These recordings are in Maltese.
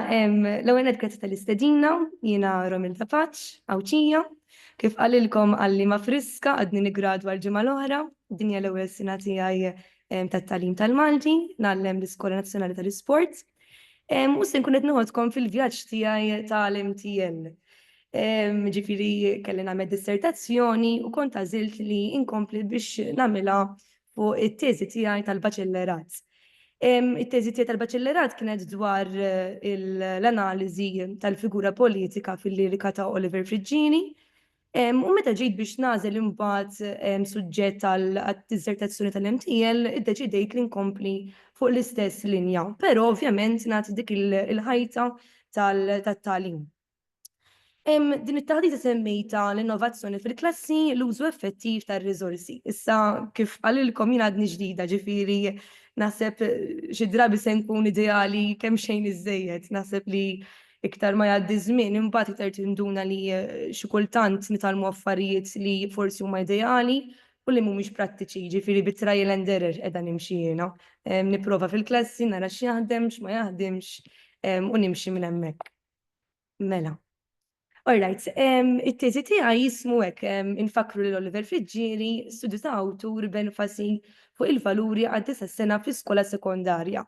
l-ewwel qed grazzi tal-istedina, jiena Romilda Paċ, Awċija, kif qalilkom għallima friska għadni nigradwa l-ġimgħa l-oħra, din hija l-ewwel sena tiegħi tat-tagħlim tal-Malti, nagħllem l-Iskola Nazzjonali tal-Isport. U se nkun qed noħodkom fil-vjaġġ tiegħi tal-MTL. Ġifieri kelli nagħmel dissertazzjoni u kont għażilt li inkompli biex nagħmilha fuq it-teżi tiegħi tal-baċellerat. It-teżi tiegħi tal-baċellerat kienet dwar l-analiżi tal-figura politika fil-lirika ta' Oliver Friggini. U meta ġejt biex nagħżel imbagħad suġġett tal-dissertazzjoni tal-MTL, iddeċidejt li nkompli fuq l-istess linja, però ovvjament nagħti dik il-ħajta tat-tagħlim. Din it-taħdita semmejta l-innovazzjoni fil-klassi l-użu effettiv tar-riżorsi. Issa kif qalilkom jien għadni ġdida, ġifieri naħseb xi drabi se nkun ideali kemm xejn iżejjed, naħseb li iktar ma jgħaddi żmien imbagħad iktar tinduna li xi kultant nitalmu affarijiet li forsi huma ideali u li mhumiex prattiċi, ġifieri bit-trial and error qiegħda nimxi jiena. Nipprova fil-klassi nara x'jaħdem, x'ma jaħdimx u nimxi minn hemmhekk. Mela. Alright, it-teżi tiegħi jismu hekk infakru lil Oliver Friggini, studju ta' awtur b'enfasi fuq il-valuri għad-9 sena fl-iskola sekondarja.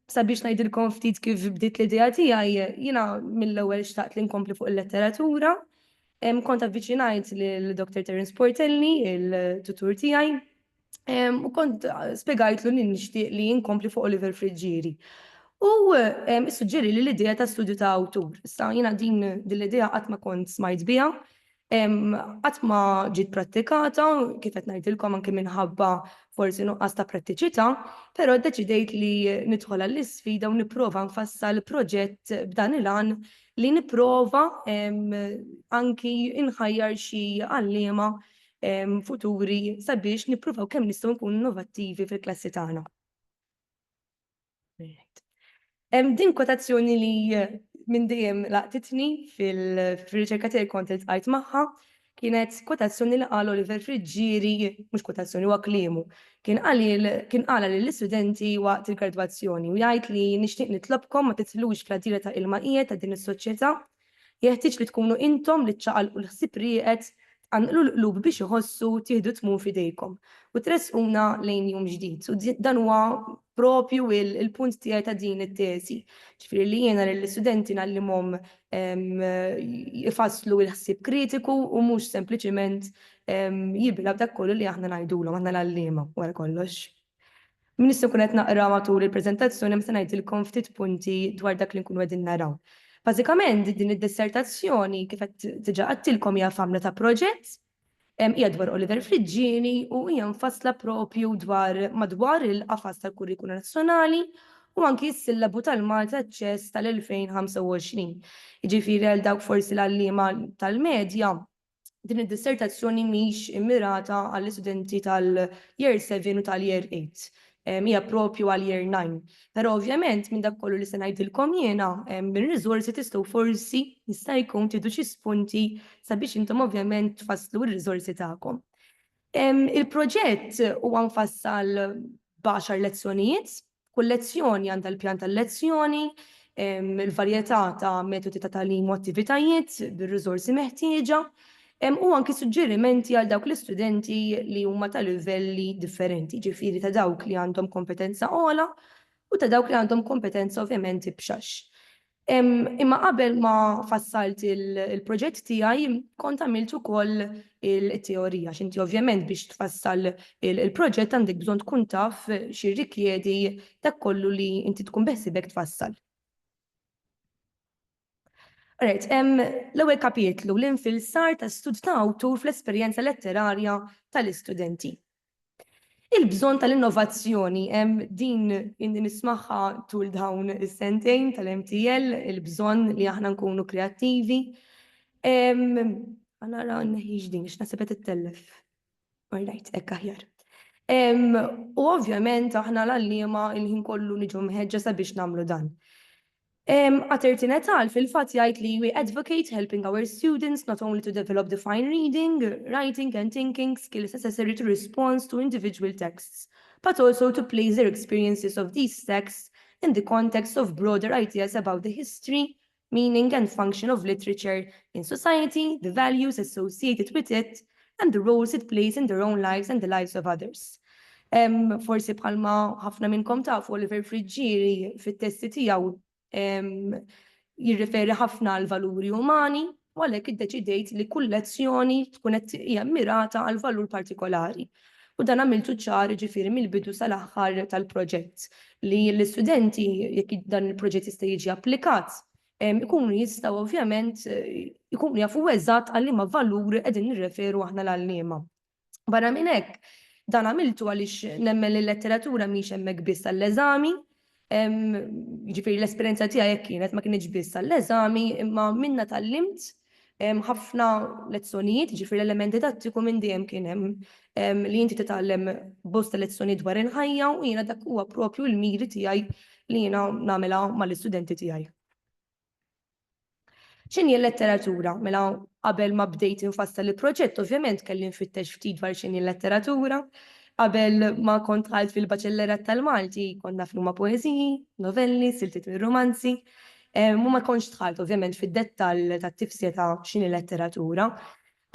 Sabiex ngħidilkom ftit kif bdiet l-idea tiegħi, jiena mill-ewwel xtaqt li nkompli fuq il-letteratura. Kont avviċinajt lil Dr. Terence Portelli, il-tutur tiegħi, u kont spjegajtlu li nixtieq li nkompli fuq Oliver Friggini. U issuġġeri li l-idea ta' studju ta' awtur. Issa jiena din l-idea qatt ma kont smajt biha, qatt ma ġiet prattikata, kif qed ngħidilkom anke minħabba forsi nuqqas ta' prattiċità, però ddeċidejt li nidħol għall-isfida u nipprova nfassal proġett b'dan il-għan li nipprova anki inħajjar xi għalliema futuri sabiex nippruvaw kemm nistgħu nkunu innovattivi fil-klassi tagħna. Din kwotazzjoni li minn dejjem laqtitni fil-riċerka tiegħi kont iltqajt magħha, kienet kwotazzjoni li qal Oliver Friggini, mhux kwotazzjoni huwa kliemu, kien qala lill-istudenti waqt il-gradwazzjoni u jgħid li nixtieq nitlobkom ma titlux fl-għadira ta' ilmaqija ta' din is-soċjetà, jeħtieġ li tkunu intom li tċaqalqu l-ħsieb rieqed tqanqlu l-qlub biex iħossu tieħdu tmur f'idejkom u tressquna lejn jum ġdid. U dan huwa propju il-punt tiegħi ta' din it-teżi. Ġifieri li jiena lill-istudenti nagħlimhom ifasslu l-ħsieb kritiku u mhux sempliċement jibilgħu dak kollu li aħna ngħidulhom aħna l-għalliema wara kollox. Min issa nkun qed naqra matul il-preżentazzjoni meta ngħidilkom ftit punti dwar dak li nkunu qegħdin naraw. Bażikament din id-dissertazzjoni kif qed diġà qedtilkom hija f'għamla ta' proġett, hija dwar Oliver Friggini u hija mfassla propju madwar il-qafas tal-Kurrikulu Nazzjonali u anki s-sillabu tal-Malta ċess tal-2025. Jiġifieri għal dawk forsi l-għalliema tal-medja, din id-dissertazzjoni mhix immirata għall-istudenti tal-Year 7 u tal-Year 8. Hija propju għal Year 9. Però ovvjament minn dak kollu li se ngħidilkom jiena bir-riżorsi tistgħu forsi jista' jkun tieħdu xi spunti sabiex intom ovvjament tfasslu r-riżorsi tagħkom. Il-proġett huwa mfassal b'10 lezzjonijiet, kull lezzjoni għandha l-pjan tal-lezzjoni, il-varjetà ta' metodi ta' tagħlim u attivitajiet bir-riżorsi meħtieġa, u anki suġġerimenti għal dawk l-istudenti li huma ta' livelli differenti, ġifieri ta' dawk li għandhom kompetenza ogħla u ta' dawk li għandhom kompetenza ovvjament ibxax. Imma qabel ma fassalt il-proġett tiegħi kont għamilt ukoll it-teorija, x'inti ovvjament biex tfassal il-proġett għandek bżonn tkun taf x'jirrikjedi dak kollu li inti tkun beħsibek tfassal. Alright, l-ewwel kapitlu l-infilsar ta' studju ta' awtur fl-esperjenza letterarja tal-istudenti. Il-bżonn tal-innovazzjoni din nismaħħa tul dawn is-sentejn tal-MTL, il-bżonn li aħna nkunu kreattivi. Nara neħiġ din x'naħseb qed ittellef. Alright, hekk aħjar. U ovvjament aħna l-għalliema il-ħin kollu niġu mħeġġa sabiex nagħmlu dan. Għatertinetal fil-fatt jgħid li we advocate helping our students not only to develop the fine reading, writing and thinking skills necessary to respond to individual texts, but also to place their experiences of these texts in the context of broader ideas about the history, meaning and function of literature in society, the values associated with it, and the roles it plays in their own lives and the lives of others. Forsi bħalma ħafna minnkom tafu Oliver Frigieri fit-testi tiegħu jirriferi ħafna għal valuri umani, u għalhekk iddeċidejt li kull lezzjoni tkun qed hija mirata għal valur partikolari. U dan għamiltu ċar ġifieri mill-bidu sal-aħħar tal-proġett li l-istudenti jekk dan il-proġett jista' jiġi applikat ikunu jistgħu ovvjament ikunu jafu eżatt għal liema valuri qegħdin nirreferu aħna l-għalliema. Barra minn hekk, dan għamiltu għaliex nemmen li l-letteratura mhix hemmhekk biss għall-eżami, ġifieri l-esperjenza tiegħi jekk kienet ma kienx biss għall-eżami, imma minna tallimt ħafna lezzjonijiet, ġifieri l-elementi tattiku minn dejjem kien hemm li inti titgħallem bosta lezzjonijiet dwar il-ħajja u jiena dak huwa proprju l-miri tiegħi li jiena nagħmilha mal-istudenti tiegħi. X'inhi l-letteratura? Mela qabel ma bdejt infassal il-proġett, ovvjament kelli nfittex ftit dwar x'inhi l-letteratura. Qabel ma kont ħalt fil-Baċellerat tal-Malti, kont naf huma poeżiji, novelli, siltiet minn romanzi. U ma kontx dħalt ovvjament fid-dettall tat-tifsija ta' x'inhi letteratura.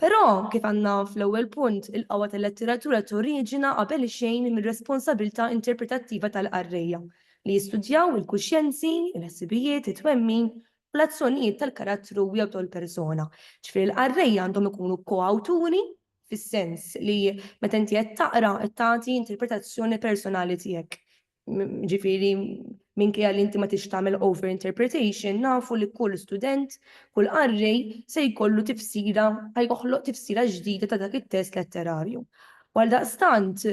Però kif għandna fl-ewwel punt, il-qawwa tal-letteratura toriġina qabel xejn mir-responsabilità interpretattiva tal-qarrejja li jistudjaw il-kuxjenzi, il-ħsibijiet, it-twemmin u l-azzjonijiet tal-karattru jew tal-persona. Ġifieri l-qarrejja għandhom ikunu koawturi fis-sens li meta inti qed taqra qed tagħti interpretazzjoni personali tiegħek. Ġifieri minkejja li inti ma tix tagħmel over interpretation, nafu li kull student, kull qarrej se jkollu tifsira ħajjoħloq tifsira ġdida ta' dak it-test letterarju. Għaldaqstant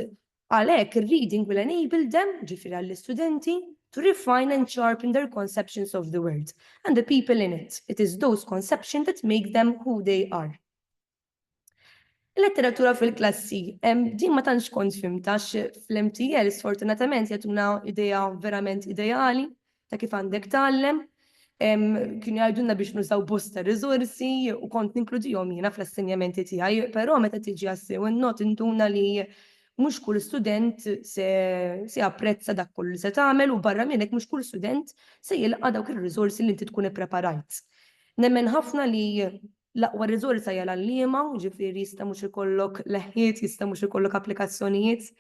għalhekk ir-reading will enable them, ġifieri għall-istudenti, to refine and sharpen their conceptions of the world and the people in it. It is those conceptions that make them who they are. Il-letteratura fil-klassi, din ma tantx kont fimtax fl-MTL sfortunatament jagħtuna idea verament ideali ta' kif għandek tgħallem. Kienu jgħidulna biex nużaw bosta riżorsi u kont ninkludihom jiena fl-assenjamenti tiegħi, però meta tiġi għassew in-not intuna li mhux kull student se apprezza dak kollu li se tagħmel u barra minn hekk mhux kull student se jilqa' dawk ir-riżorsi li inti tkun ippreparajt. Nemmen ħafna li l-aqwa riżorsa hija l-għalliema, ġifieri jista' mhux ikollok leħħiet, jista' mhux ikollok applikazzjonijiet.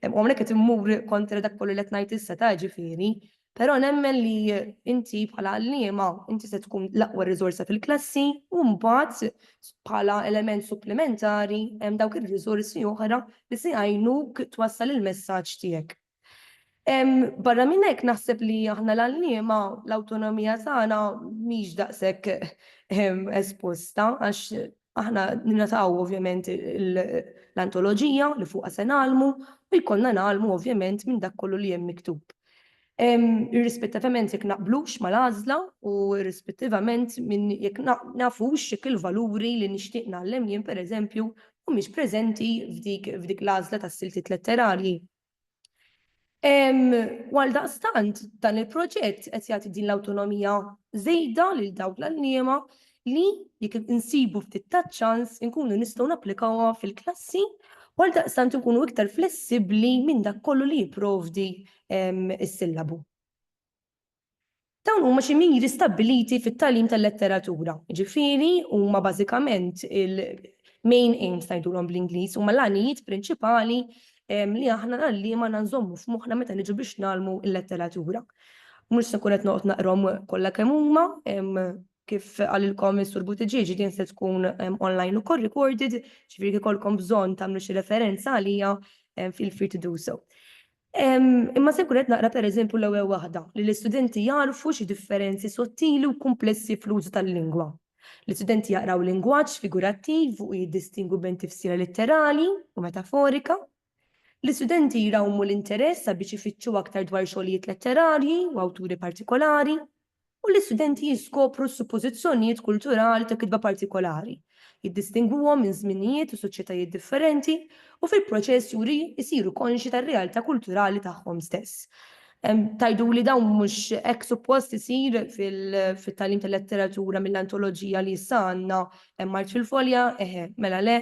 U hawnhekk qed immur kontra dak kollu li qed ngħid issa ta' ġifieri, però nemmen li inti bħala għalliema inti se tkun l-aqwa riżorsa fil-klassi u mbagħad bħala element supplementari hemm dawk ir-riżorsi oħra li se jgħinuk twassal il-messaġġ tiegħek. Barra minn hekk naħseb li aħna l-għalliema l-awtonomija tagħna mhix daqshekk esposta għax aħna ningħataw ovvjament l-antoloġija li fuqha se nagħlmu u jkollna nagħlmu ovvjament minn dak kollu li hemm miktub. Irrispettivament jekk naqblux mal-għażla u irrispettivament minn jekk nafux jekk il-valuri li nixtieq nagħllem jien pereżempju mhumiex preżenti f'dik l-għażla tas-siltiet letterarji. Għaldaqstant dan il-proġett qed jagħti din l-awtonomija żejda lil dawk l-għalliema li jekk insibu ftit ta' ċans inkunu nistgħu napplikawha fil-klassi u għaldaqstant ikunu iktar flessibbli minn dak kollu li jipprovdi is-sillabu. Dawn huma xi miri stabbiliti fit-tagħlim tal-letteratura. Ġifieri huma bażikament il-main aims ngħidulhom bl-Ingliż huma l-għanijiet prinċipali li aħna l-għalliema nżommu f'moħħna meta niġu biex nagħmlu l-letteratura. Mhux se nkun qed noqgħod naqrahom kollha kemm huma, kif qalilkom is-Sur Butiġieġi din se tkun online ukoll recorded, ġifieri ikolkom bżonn tagħmlu xi referenza għalija feel free to do so. Imma se nkun qed naqra pereżempju l-ewwel waħda li l-istudenti jarfu xi differenzi sottili u komplessi fl-użu tal-lingwa. L-istudenti jaqraw lingwaġġ figurattiv u jiddistingu bejn tifsira letterali u metaforika. L-istudenti jrawmu l-interess sabiex ifittxu aktar dwar xogħlijiet letterarji u awturi partikolari. U l-istudenti jiskopru s-suppożizzjonijiet kulturali ta' kitba partikolari, jiddistinguhom minn żminijiet u soċjetajiet differenti u fil-proċess juri jsiru konxi tar-realtà kulturali tagħhom stess. Tajdu li dawn mhux hekk suppost isir fit-tagħlim tal-letteratura mill-antoloġija li issa għandna mart fil-folja, mela le.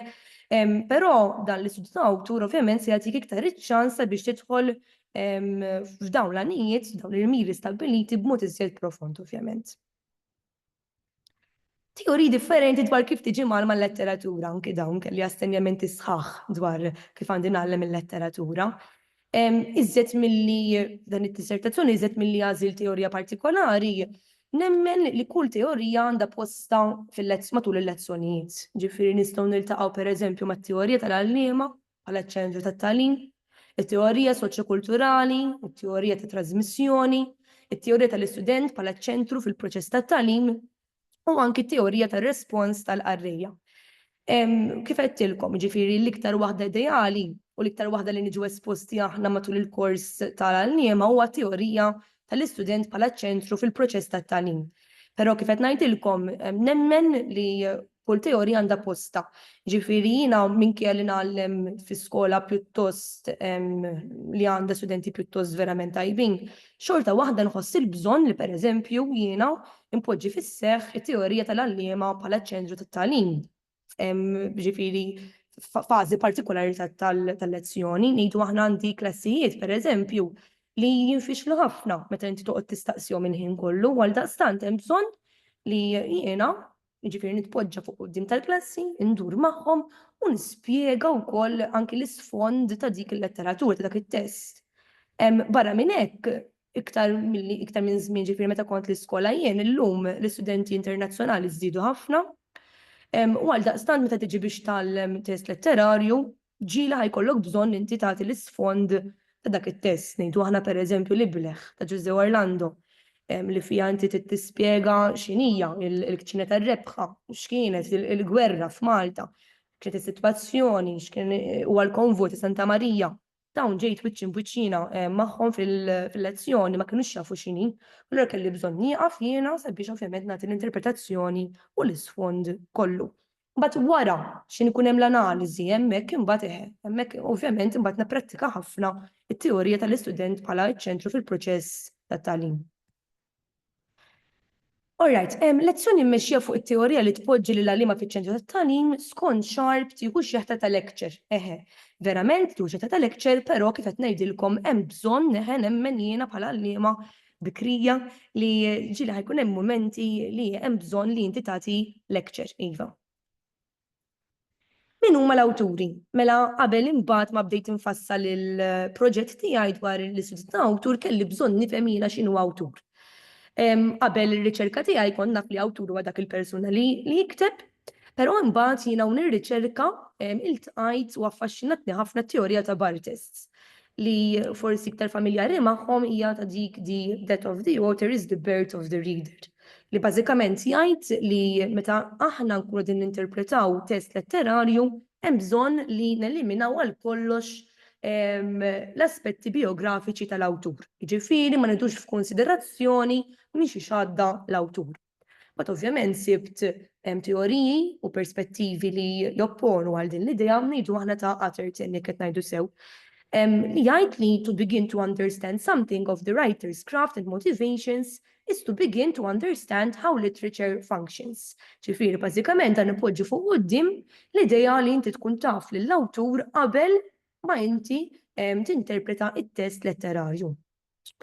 Però dan l-istudju ta' awtur ovvjament se jagħtik iktar iċ-ċans sabiex tidħol f'dawn l-għanijiet, dawn il-miri stabiliti b'mod iżjed profond, ovvjament. Teoriji differenti dwar kif tiġi malma l-letteratura, anke dawn kelli astenjamenti sħaħ dwar kif għandi nagħlem il-letteratura. Iżjed milli dan it-dissertazzjoni, iżjed milli għażil teorija partikolari, nemmen li kull teorija għandha posta matul il-lezzjonijiet. Ġifieri nistgħu niltaqgħu pereżempju mat-teorija tal-għalliema bħala ċentru tat-tagħlim, it-teorija soċjokulturali, it-teorija ta' trasmissjoni, it-teorija tal-istudent bħala ċentru fil-proċess tat-tagħlim, u anki teorija tar-respons tal-qarrejja. Kif qedtilkom, ġifieri l-iktar waħda ideali u l-iktar waħda li niġu esposti aħna matul il-kors tal-għalliema huwa teorija tal-istudent bħala ċentru fil-proċess tat-tagħlim. Però kif qed ngħidilkom nemmen li kull teorija għandha posta. Ġifieri jiena minkejja li nagħllem fi skola pjuttost li għandha studenti pjuttost verament tajbin, xorta waħda nħoss il-bżonn li pereżempju jiena impoġġi fis-seħħ it-teorija tal-għalliema bħala ċentru tat-tagħlim. Ġifieri fażi partikolari tal-lezzjoni, ngħidu aħna għandi klassijiet pereżempju li jinfixlu ħafna meta inti toqgħod tistaqsihom il-ħin kollu, għal daqstant hemm bżonn li jiena ġifieri nitpoġġa fuq quddiem tal-klassi, ndur magħhom u nispjega wkoll anki l-isfond ta' dik il-letteratura ta' dak it-test. Barra minn hekk, iktar minn żmien ġifieri meta kont l-iskola jien illum l-istudenti internazzjonali żdiedu ħafna. U għal daqstant meta tiġi biex tagħllem test letterarju, ġiela ħajkollok bżonn inti tagħti l-isfond ta' dak it-test. Ngħidu aħna pereżempju l-Ibleħ ta' Giuseppe Orlando li fija inti tispjega x'inhija il-kċina tar-rebħa, x'kienet il-gwerra f'Malta, kienet is-sitwazzjoni, x'kien huwa l-konvoj ta' Santa Marija. Dawn ġejt wiċċ imbuċċina magħhom fil-lezzjoni ma kinux jafu x'inhi, allura kelli bżonn nieqaf jiena sabiex ovvjament nagħti l-interpretazzjoni u l-isfond kollu. Mbagħad wara x'in ikun hemm l-analiżi hemmhekk imbagħad hemmhekk ovvjament imbagħad nipprattika ħafna it-teorija tal-istudent bħala ċ-ċentru fil-proċess tat-tagħlim. Alright, lezzjoni mmexxija fuq it-teorija li tpoġġi lil għalliema fiċ-ċentru tat-tagħlim skont sharp tieħu xjeħta ta' lecture. Verament tieħu xjeħta ta' lecture, però kif qed ngħidilkom hemm bżonn nemmen jiena bħala għalliema bikrija li ġieli ħajkun hemm mumenti li hemm bżonn li inti tagħti lecture iva. Min huma l-awturi? Mela qabel imbagħad ma bdejt infassal il-proġett tiegħi dwar l-istudju ta' awtur kelli bżonn nifhem jiena x'inhu awtur. Qabel ir-riċerka tiegħi kont naf li awtur huwa dak il-persuna li jikteb, però imbagħad jiena hawn ir-riċerka iltqajt u affaxxinatni ħafna t-teorija ta' Barthes li forsi iktar familjari magħhom hija ta' dik di death of the author is the birth of the reader. Li bażikament jgħid li meta aħna nkunu din ninterpretaw test letterarju hemm bżonn li neliminaw għal kollox l-aspetti biografiċi tal-awtur. Jiġifieri ma nidux f'konsiderazzjoni min xi xadda l-awtur. But ovvjament sibt teoriji u perspettivi li jopponu għal din l-idea ngħidu aħna ta' Atherton jekk qed ngħidu sew. Li jgħid li to begin to understand something of the writer's craft and motivations is to begin to understand how literature functions. Ġifieri bażikament dan ipoġġi fuq quddiem l-idea li inti tkun taf lill-awtur qabel ma inti tinterpreta it-test letterarju.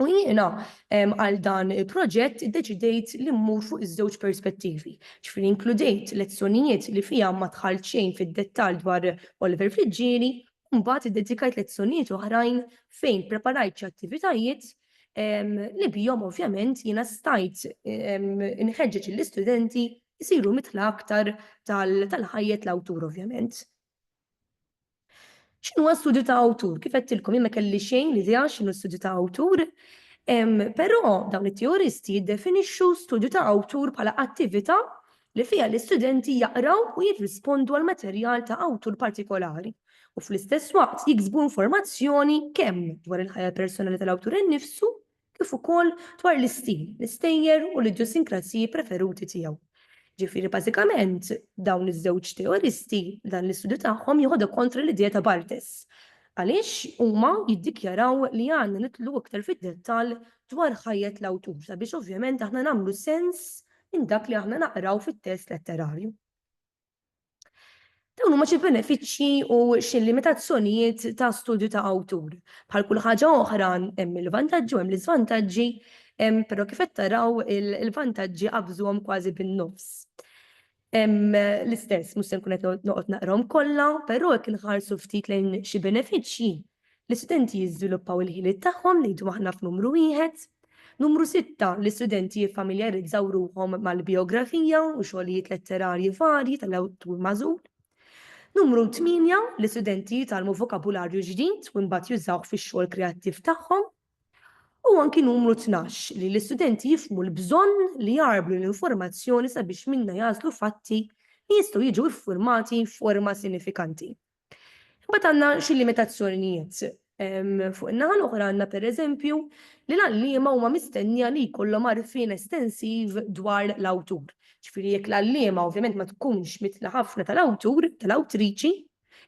U jiena għal dan il-proġett iddeċidejt li mmur fuq iż-żewġ perspettivi. Ġifieri inkludejt lezzjonijiet li fiha ma dħalt xejn fid-dettall dwar Oliver Frigieri, u mbagħad iddedikajt lezzjonijiet oħrajn fejn preparajt xi attivitajiet li bihom ovvjament jiena stajt inħeġġeġ l-istudenti jsiru mitla aktar tal-ħajjet l-awtur ovvjament. X'inhu studju ta' awtur? Kif qedtilkom jien ma kelli xejn l-idea x'inhu studju ta' awtur, però dawn it-teoristi jiddefinixxu studju ta' awtur bħala attività li fiha l-istudenti jaqraw u jirrispondu għal materjal ta' awtur partikolari u fl-istess waqt jiksbu informazzjoni kemm dwar il-ħajja personali tal-awtur innifsu kif ukoll dwar l-istil, l-istejjer u l-idjosinkrasiji preferuti tiegħu. Ġifieri bażikament dawn iż-żewġ teoristi dan l-istudju tagħhom jieħodu kontra l-idea ta' Barthes. Għaliex huma jiddikjaraw li għandna nidħlu iktar fid-dettall dwar ħajjet l-awtur sabiex ovvjament aħna nagħmlu sens minn dak li aħna naqraw fit-test letterarju. Dawn huma xi benefiċċji u xi limitazzjonijiet ta' studju ta' awtur. Bħal kull ħaġa oħra hemm il-vantaġġi u hemm l-iżvantaġġi, però kif qed taraw il-vantaġġi qabżuhom kważi bin-nofs. L-istess, mhux se nkun qed noqgħod naqrahom kollha, però jekk inħarsu ftit lejn xi benefiċċji, l-istudenti jiżviluppaw il-ħiliet tagħhom li jdu aħna f'numru wieħed. Numru 6, l-istudenti jiffamiljarizzaw ruhom mal-biografija u xogħlijiet letterarji varji tal-awtur magħżul. Numru 8, l-istudenti jitalmu vokabularju ġdid u mbagħad jużawh fix-xogħol kreattiv tagħhom. U anki numru 12, li l-istudenti jifhmu l-bżonn li jarblu l-informazzjoni sabiex minnha jażlu fatti li jistgħu jiġu iffurmati f'forma sinifikanti. Imbagħad għandna xi limitazzjonijiet. Fuq in-naħa l-oħra għandna pereżempju li l-għalliema huma mistennija li jkollhom għarfien estensiv dwar l-awtur. Ġifieri jekk l-għalliema ovvjament ma tkunx mitla ħafna tal-awtur, tal-awtriċi,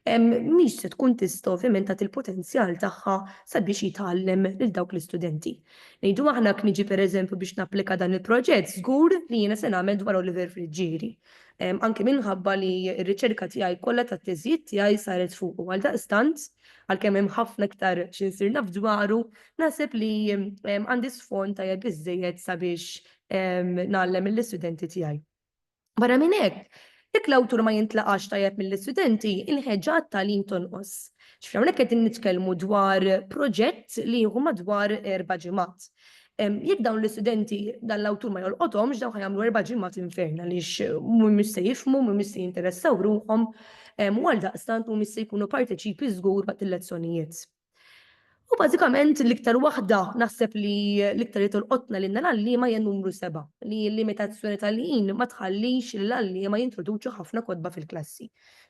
mhix se tkun tista' ovvjament tagħti il-potenzjal tagħha sabiex jitgħallem lil dawk l-istudenti. Ngħidu aħna jekk niġi pereżempju biex napplika dan il-proġett żgur li jiena se nagħmel dwar Oliver Friġġieri. Anke minħabba li r-riċerka tiegħi kollha tat-teżijiet tiegħi saret fuq u għaldaqstant għalkemm hemm ħafna iktar xi nsir naf dwaru, naħseb li għandi sfond tajjeb biżżejjed sabiex nagħllem lill-istudenti tiegħi. Barra minn hekk, jekk l-awtur ma jintlaqax tajjeb mill-istudenti, il-ħeġġa għat-tagħlim tonqos. Ġifieri hawnhekk qed nitkellmu dwar proġett li jieħu madwar 4 ġimgħat. Jekk dawn l-istudenti dan l-awtur ma jolqothomx dawn ħajamlu 4 ġimgħat infern għaliex mhumiex se jifhmu, mhumiex se jinteressaw ruhom, u għaldaqstant mhumiex se jkunu parteċipi żgur waqt il-lezzjonijiet. U bażikament l-iktar waħda naħseb li l-iktar jitolqotna lilna l-għalliema hija numru 7, li l-limitazzjoni tal-ħin ma tħallix li l-għalliema jintroduċu ħafna kotba fil-klassi.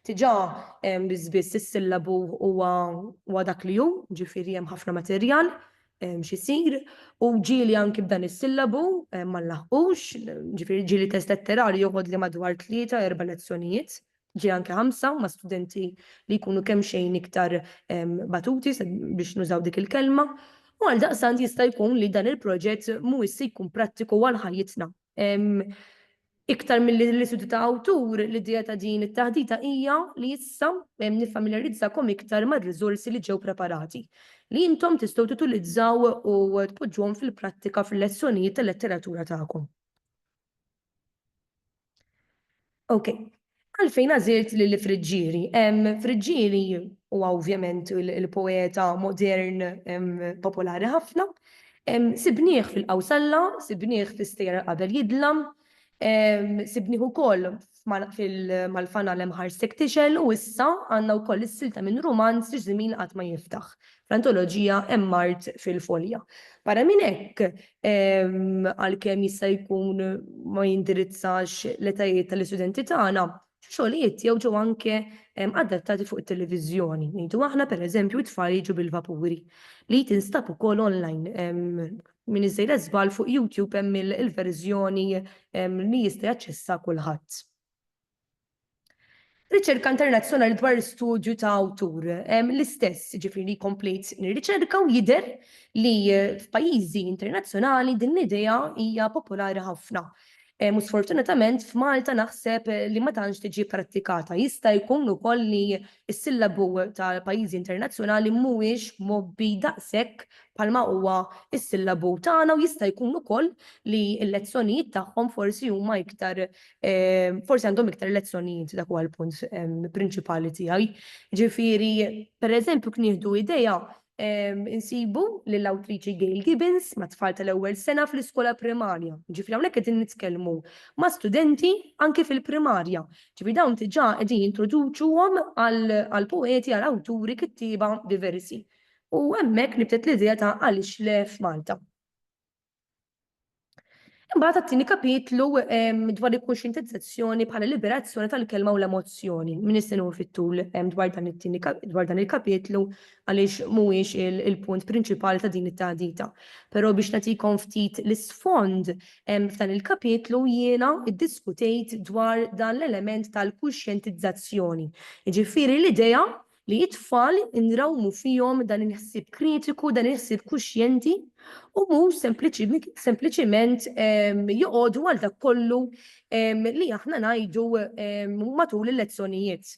Diġà biss is-sillabu huwa dak li hu, ġifieri hemm ħafna materjal x'isir, u ġieli anki b'dan is-sillabu ma nlaħqux, ġifieri ġieli test letterarju joħod li madwar 3-4 lezzjonijiet. Ġie anke 5 ma' studenti li jkunu kemm xejn iktar batuti biex nużaw dik il-kelma, u għaldaqstant jista' jkun li dan il-proġett mhuwiex se jkun prattiku għal ħajjitna. Iktar mill-istudju ta' awtur, l-idea ta' din it-taħdita hija li issa nifamiljarizzakom iktar mar-riżorsi li ġew preparati li intom tistgħu titulizzaw u tpoġġuhom fil-prattika fil-lezzjonijiet tal-letteratura tagħkom. Okay. Għalfejn għażilt lil Friġġieri. Friġġieri huwa ovvjament il-poeta modern popolari ħafna. Sibnieh fil-Qawsalla, sibnieh fis-Stejra qabel jidlam, sibnieh ukoll mal-fanal Lemħar Sektixel u issa għandna wkoll is-silta minn romanz li żmien qatt ma jiftaħ fl-antoloġija Hemm Mart fil-Folja. Barra minn hekk għalkemm jista' jkun ma jindirizzax l-etajiet tal-istudenti tagħna, xogħlijiet jew ġew anke adattati fuq it-televiżjoni. Ngħidu aħna pereżempju t-tfal jiġu bil-vapuri li tinstab ukoll online minn iż-żejra żball fuq YouTube hemm il-verżjoni li jista' jaċċessa kulħadd. Riċerka internazzjonali dwar studju ta' awtur. L-istess ġifieri komplejt nirriċerka u jidher li f'pajjiżi internazzjonali din l-idea hija popolari ħafna. U sfortunatament f'Malta naħseb li ma tantx tiġi prattikata. Jista' jkun ukoll li s-sillabu tal-pajjiżi internazzjonali mhuwiex mobbi daqshekk bħalma huwa s-sillabu tagħna u jista' jkun ukoll li l-lezzjonijiet tagħhom forsi huma iktar forsi għandhom iktar lezzjonijiet dak huwa l-punt prinċipali tiegħi. Ġifieri pereżempju knieħdu idea insibu lill-awtriċi Gail Gibbons ma' tfal tal-ewwel sena fl-iskola primarja. Ġifieri hawnhekk qegħdin nitkellmu ma' studenti anke fil-primarja. Ġifieri dawn diġà qegħdin jintroduċuhom għal poeti għal awturi kittieba diversi. U hemmhekk nibtet l-idea ta' għaliex le f'Malta. Imbagħad għat-tieni kapitlu dwar il-kuxjentizzazzjoni bħala liberazzjoni tal-kelma u l-emozzjoni. Min istenu fit-tul dwar dan il-kapitlu għaliex mhuwiex il-punt prinċipali ta' din it-taħdita. Però biex nagħtikom ftit l-isfond f'dan il-kapitlu jiena iddiskutejt dwar dan l-element tal-kuxjentizzazzjoni. Jiġifieri l-idea li it-tfal inrawmu fihom dan il-ħsieb kritiku, dan il-ħsieb kuxjenti u mhux sempliċiment joqogħdu għal dak kollu li aħna ngħidu matul il-lezzjonijiet.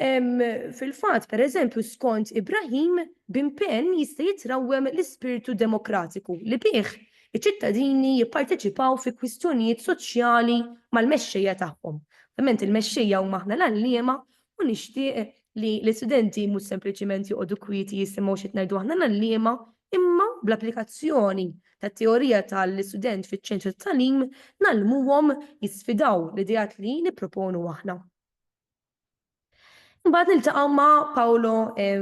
Fil-fatt, pereżempju, skont Ibrahim, b'impenn jista' jitrawwem l-ispirtu demokratiku li bih iċ-ċittadini jipparteċipaw fi kwistjonijiet soċjali mal-mexxejja tagħhom. Ovvjament il-mexxejja huma aħna l-għalliema u nixtieq li l-istudenti mhux sempliċiment joqogħdu kwieti jisimgħu xi ngħidu aħna l-għalliema, imma bl-applikazzjoni tat-teorija tal-istudent fiċ-ċentru tat-tagħlim nagħlmuhom jisfidaw l-idejat li nipproponu aħna. Mbagħad niltaqgħu ma' Paolo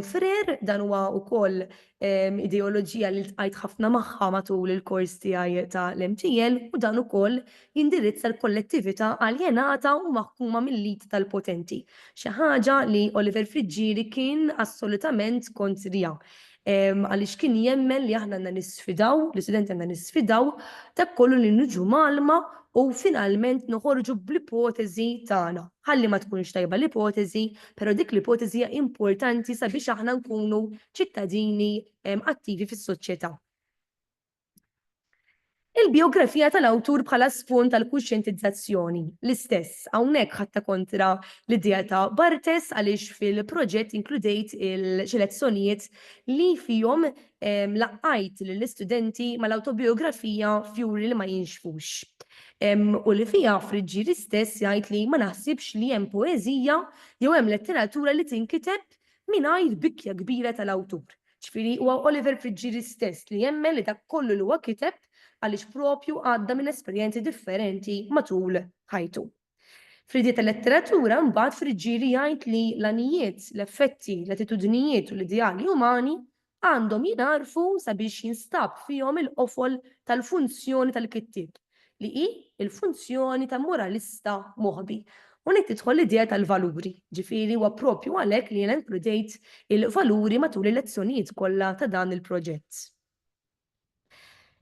Freire, dan huwa wkoll ideoloġija li ltqajt ħafna magħha matul il-kors tiegħi ta' l-MTL u dan ukoll jindirizza l-kollettività aljenata u maħkuma mill-lit tal-potenti. Xi ħaġa li Oliver Frigieri kien assolutament kontrija. Għaliex kien jemmen li aħna għandna nisfidaw, l-istudenti għandna nisfidaw dak kollu li niġu malma u finalment noħorġu bl-ipotezi tagħna. Ħalli ma tkunx tajba l-ipotezi, però dik l-ipotezi hija importanti sabiex aħna nkunu ċittadini attivi fis-soċjetà. Il-biografija tal-awtur bħala spunt tal-kuxjentizzazzjoni. L-istess, hawnhekk ħatta kontra l-idea ta' Bartes għaliex fil-proġett inkludejt xi lezzjonijiet li fihom laqqajt lill-istudenti mal-awtobiografija fjuri li ma jinxfux. U li fija Frigieri stess jgħid li ma naħsibx li hemm poeżija jew hemm letteratura li tinkiteb mingħajr bikja kbira tal-awtur. Ġifieri huwa Oliver Frigieri stess li jemmen li dak kollu li huwa kiteb għaliex propju għadda minn esperjenzi differenti matul ħajtu. F'ridji tal-letteratura mbagħad Frigieri jgħid li l-anijiet, l-effetti, l-attitudnijiet u l-ideali umani għandhom jinarfu sabiex jinstab fihom il-qofol tal-funzjoni tal-kittieb li hi il-funzjoni ta' moralista moħbi. U nek tidħol l-idea tal-valuri, ġifieri huwa propju għalhekk li jiena inkludejt il-valuri matul il-lezzjonijiet kollha ta' dan il-proġett.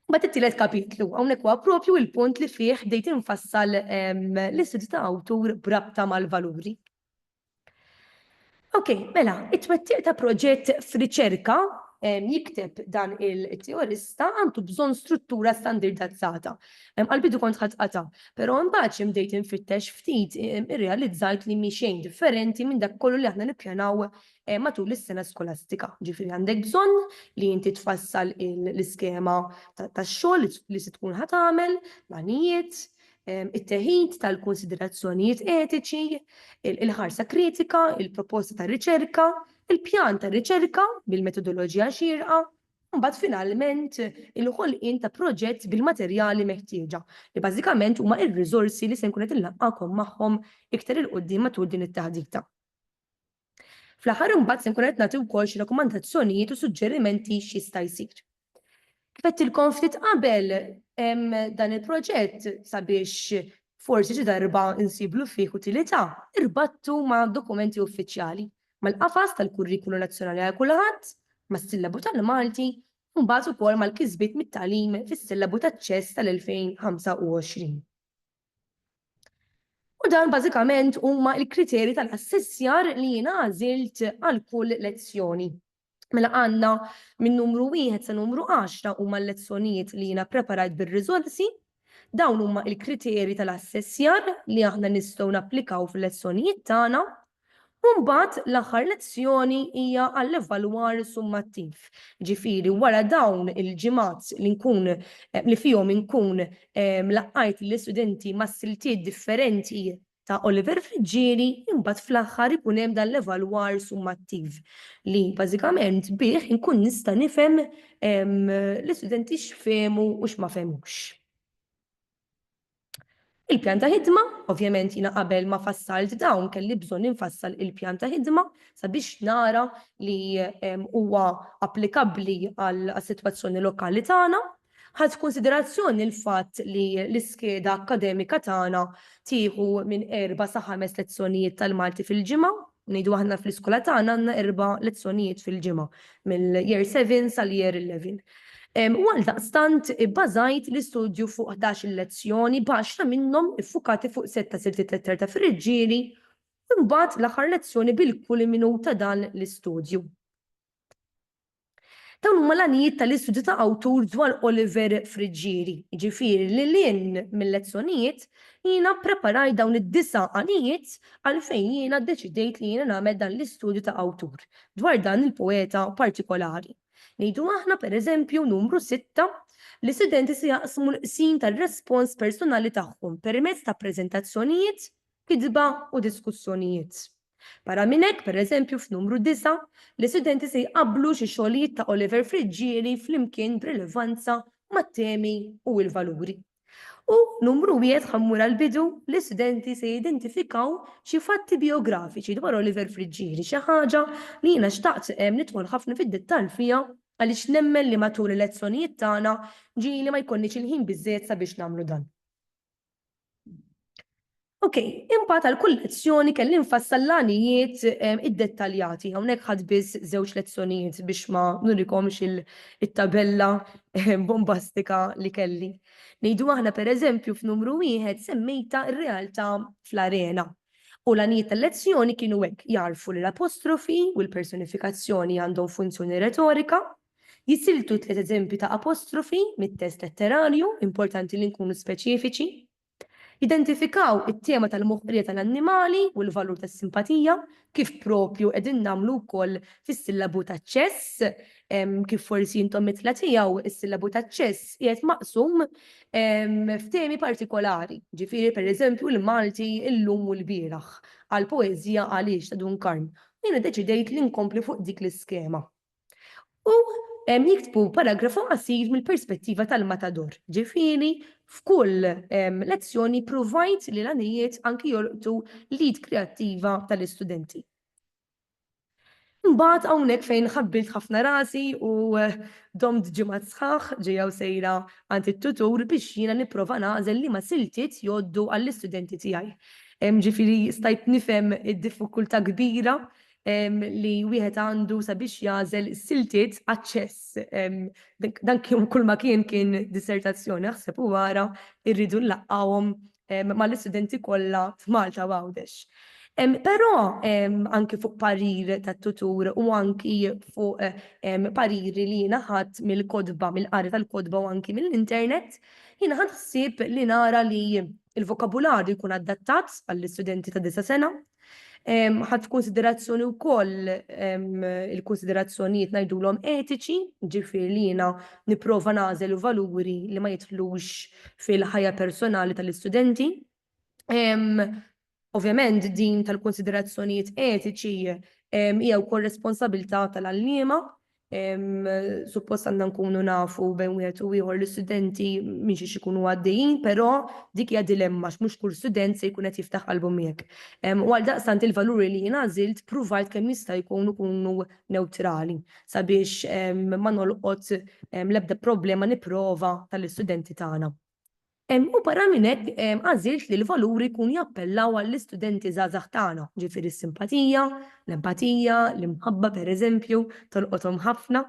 Mbagħad it-tielet kapitlu, hawnhekk huwa propju il-punt li fih bdejt infassal l-istudju ta' awtur b'rabta mal-valuri. Okay, mela, it-twettiq ta' proġett f'riċerka jikteb dan il-teorista għandu bżonn struttura standardizzata. Għal-bidu kont ħatqata, però mbagħad bdejt infittex ftit irrealizzajt li xejn differenti minn dak kollu li aħna nippjanaw matul is-sena skolastika. Ġifieri għandek bżonn li inti tfassal l-iskema tax-xogħol li se tkun ħatamel, l-għanijiet, it-teħid tal-konsiderazzjonijiet etiċi, il-ħarsa kritika, il-proposta ta' riċerka, il-pjan ta' riċerka bil-metodoloġija xierqa, mbagħad finalment il-ħolqien ta' proġett bil-materjali meħtieġa li bażikament huma r-riżorsi li se nkun qed inlaqgħakom magħhom iktar il qudiem matul din it-taħdita. Fl-aħħar imbagħad se nkun qed nagħti wkoll xi rakkomandazzjonijiet u suġġerimenti x'jista' jsir. Kif qedtilkom ftit qabel dan il-proġett sabiex forsi xi darba insiblu fih utilità, irbattu ma' dokumenti uffiċjali mal-qafas tal-Kurrikulu Nazzjonali għal kulħadd, mas-sillabu tal-Malti, u mbagħad ukoll mal-kisbiet mit-tagħlim fis-sillabu taċ-ċess tal-2025. U dan bażikament huma l-kriterji tal-assessjar li jiena għażilt għal kull lezzjoni. Mela għandna minn numru 1 sa numru 10 huma l-lezzjonijiet li jiena preparajt bir-riżorsi, dawn huma l-kriterji tal-assessjar li aħna nistgħu napplikaw fil-lezzjonijiet tagħna. Mbagħad l-aħħar lezzjoni hija għall-evalwar summattiv. Ġifieri wara dawn il-ġimgħat li fihom inkun laqqajt l-istudenti ma' siltiet differenti ta' Oliver Frigieri, imbagħad fl-aħħar ikun hemm dan l-evalwar summattiv li bażikament bih inkun nista' nifhem l-istudenti x'fehmu u x'ma fehmux. Il-pjan ta' ħidma, ovvjament jiena qabel ma fassalt dawn kelli bżonn infassal il-pjan ta' ħidma sabiex nara li huwa applikabbli għas-sitwazzjoni lokali tagħna. Ħadd konsiderazzjoni l-fatt li l-iskeda akademika tagħna tieħu minn 4 sa 5 lezzjonijiet tal-Malti fil-ġimgħa. Ngħidu aħna fl-iskola tagħna għandna 4 lezzjonijiet fil-ġimgħa mill-Year 7 sal-Year 11. U għaldaqstant bbażajt l-istudju fuq 11 lezzjoni b'10 minnhom iffukati fuq 6 siltiet letter ta' Frigieri u mbagħad l-aħħar lezzjoni bil-kulminu ta' dan l-istudju. Dawn huma l-għanijiet tal-istudju ta' awtur dwar Oliver Frigieri. Ġifieri li lin mill-lezzjonijiet jiena preparaj dawn id-disa għanijiet għalfejn jiena ddeċidejt li jiena nagħmel dan l-istudju ta' awtur dwar dan il-poeta partikolari. Ngħidu aħna pereżempju numru 6 li studenti se jaqsmu l-qsim tal-respons personali tagħhom permezz ta' preżentazzjonijiet, kitba u diskussjonijiet. Para minnek, per eżempju, f'numru 9, li studenti se jqablu xi xogħlijiet ta' Oliver Frigieri flimkien b'rilevanza mat-temi u l-valuri. U numru 1 ħammur għal-bidu li studenti se jidentifikaw xi fatti biografiċi dwar Oliver Frigieri, xi ħaġa li jiena xtaqt nidħol ħafna fid-dettall fiha għaliex nemmen li matul il-lezzjonijiet tagħna ġieli ma jkollniex il-ħin biżżejjed sabiex nagħmlu dan. Ok, imbagħad għal kull lezzjoni kelli nfassal l-għanijiet id-dettaljati. Hawnhekk ħadd biss żewġ lezzjonijiet biex ma nurikomx il-tabella bombastika li kelli. Ngħidu aħna pereżempju f'numru 1 semmejta r-realtà fl-arena. U l-għanijiet tal-lezzjoni kienu hekk jarfu li l-apostrofi u l-personifikazzjoni għandhom funzjoni retorika, jisiltu 3 eżempji ta' apostrofi mit-test letterarju, importanti li nkunu speċifiċi, identifikaw it-tema tal-moħħrija tal-annimali u l-valur tas-simpatija, kif propju qegħdin nagħmlu wkoll fis-sillabu taċ-ċess, kif forsi intom mitla tiegħu is-sillabu taċ-ċess qiegħed maqsum f'temi partikolari. Ġifieri pereżempju l-Malti illum u l-bieraħ għal poeżija għaliex ta' Dunkarn. Jiena deċidejt li nkompli fuq dik l-iskema. U jiktbu paragrafu qasir mill-perspettiva tal-matador. Ġifieri f'kull lezzjoni provajt li l-għanijiet anki jolqtu lead kreattiva tal-istudenti. Mbagħad hawnhekk fejn ħabbilt ħafna rasi u domt ġimgħat sħaħ ġejjew sejra għand it-tutur biex jiena nipprova nagħżel li ma siltiet jgħoddu għall-istudenti tiegħi. Ġifieri stajt nifhem id-diffikultà kbira li wieħed għandu sabiex jażel siltiet aċċess. Dan kull ma kien dissertazzjoni aħseb u wara irridu nlaqqawhom mal-istudenti kollha f'Malta Għawdex. Però anki fuq parir tat-tutur u anki fuq pariri li jiena ħadd mill-kodba, mill-qari tal-kodba u anki mill-internet, jiena ħassib li nara li il-vokabularju jkun adattat għall-istudenti ta' 9 sena, ħadd konsiderazzjoni wkoll il-konsiderazzjonijiet ngħidulhom etiċi, ġifieri li jiena nipprova nagħżel valuri li ma jidħlux fil-ħajja personali tal-istudenti. Ovvjament din tal-konsiderazzjonijiet etiċi hija wkoll responsabilità tal-għalliema. Suppost għandna nkunu nafu bejn wieħed u ieħor l-istudenti minn xi ikunu għaddejjin, però dik hija dilemma mhux kull student se jkun qed jiftaħ qalbu miegħek. U għaldaqstant il-valuri li jien għażilt pruvajt kemm jista' jkunu neutrali sabiex ma nolqot l-ebda problema nipprova tal-istudenti tagħna. U barra minn hekk għażilt li l-valuri jkunu jappellaw għall-istudenti żgħażagħ tagħna, ġifieri s-simpatija, l-empatija, l-imħabba pereżempju, tolqothom ħafna,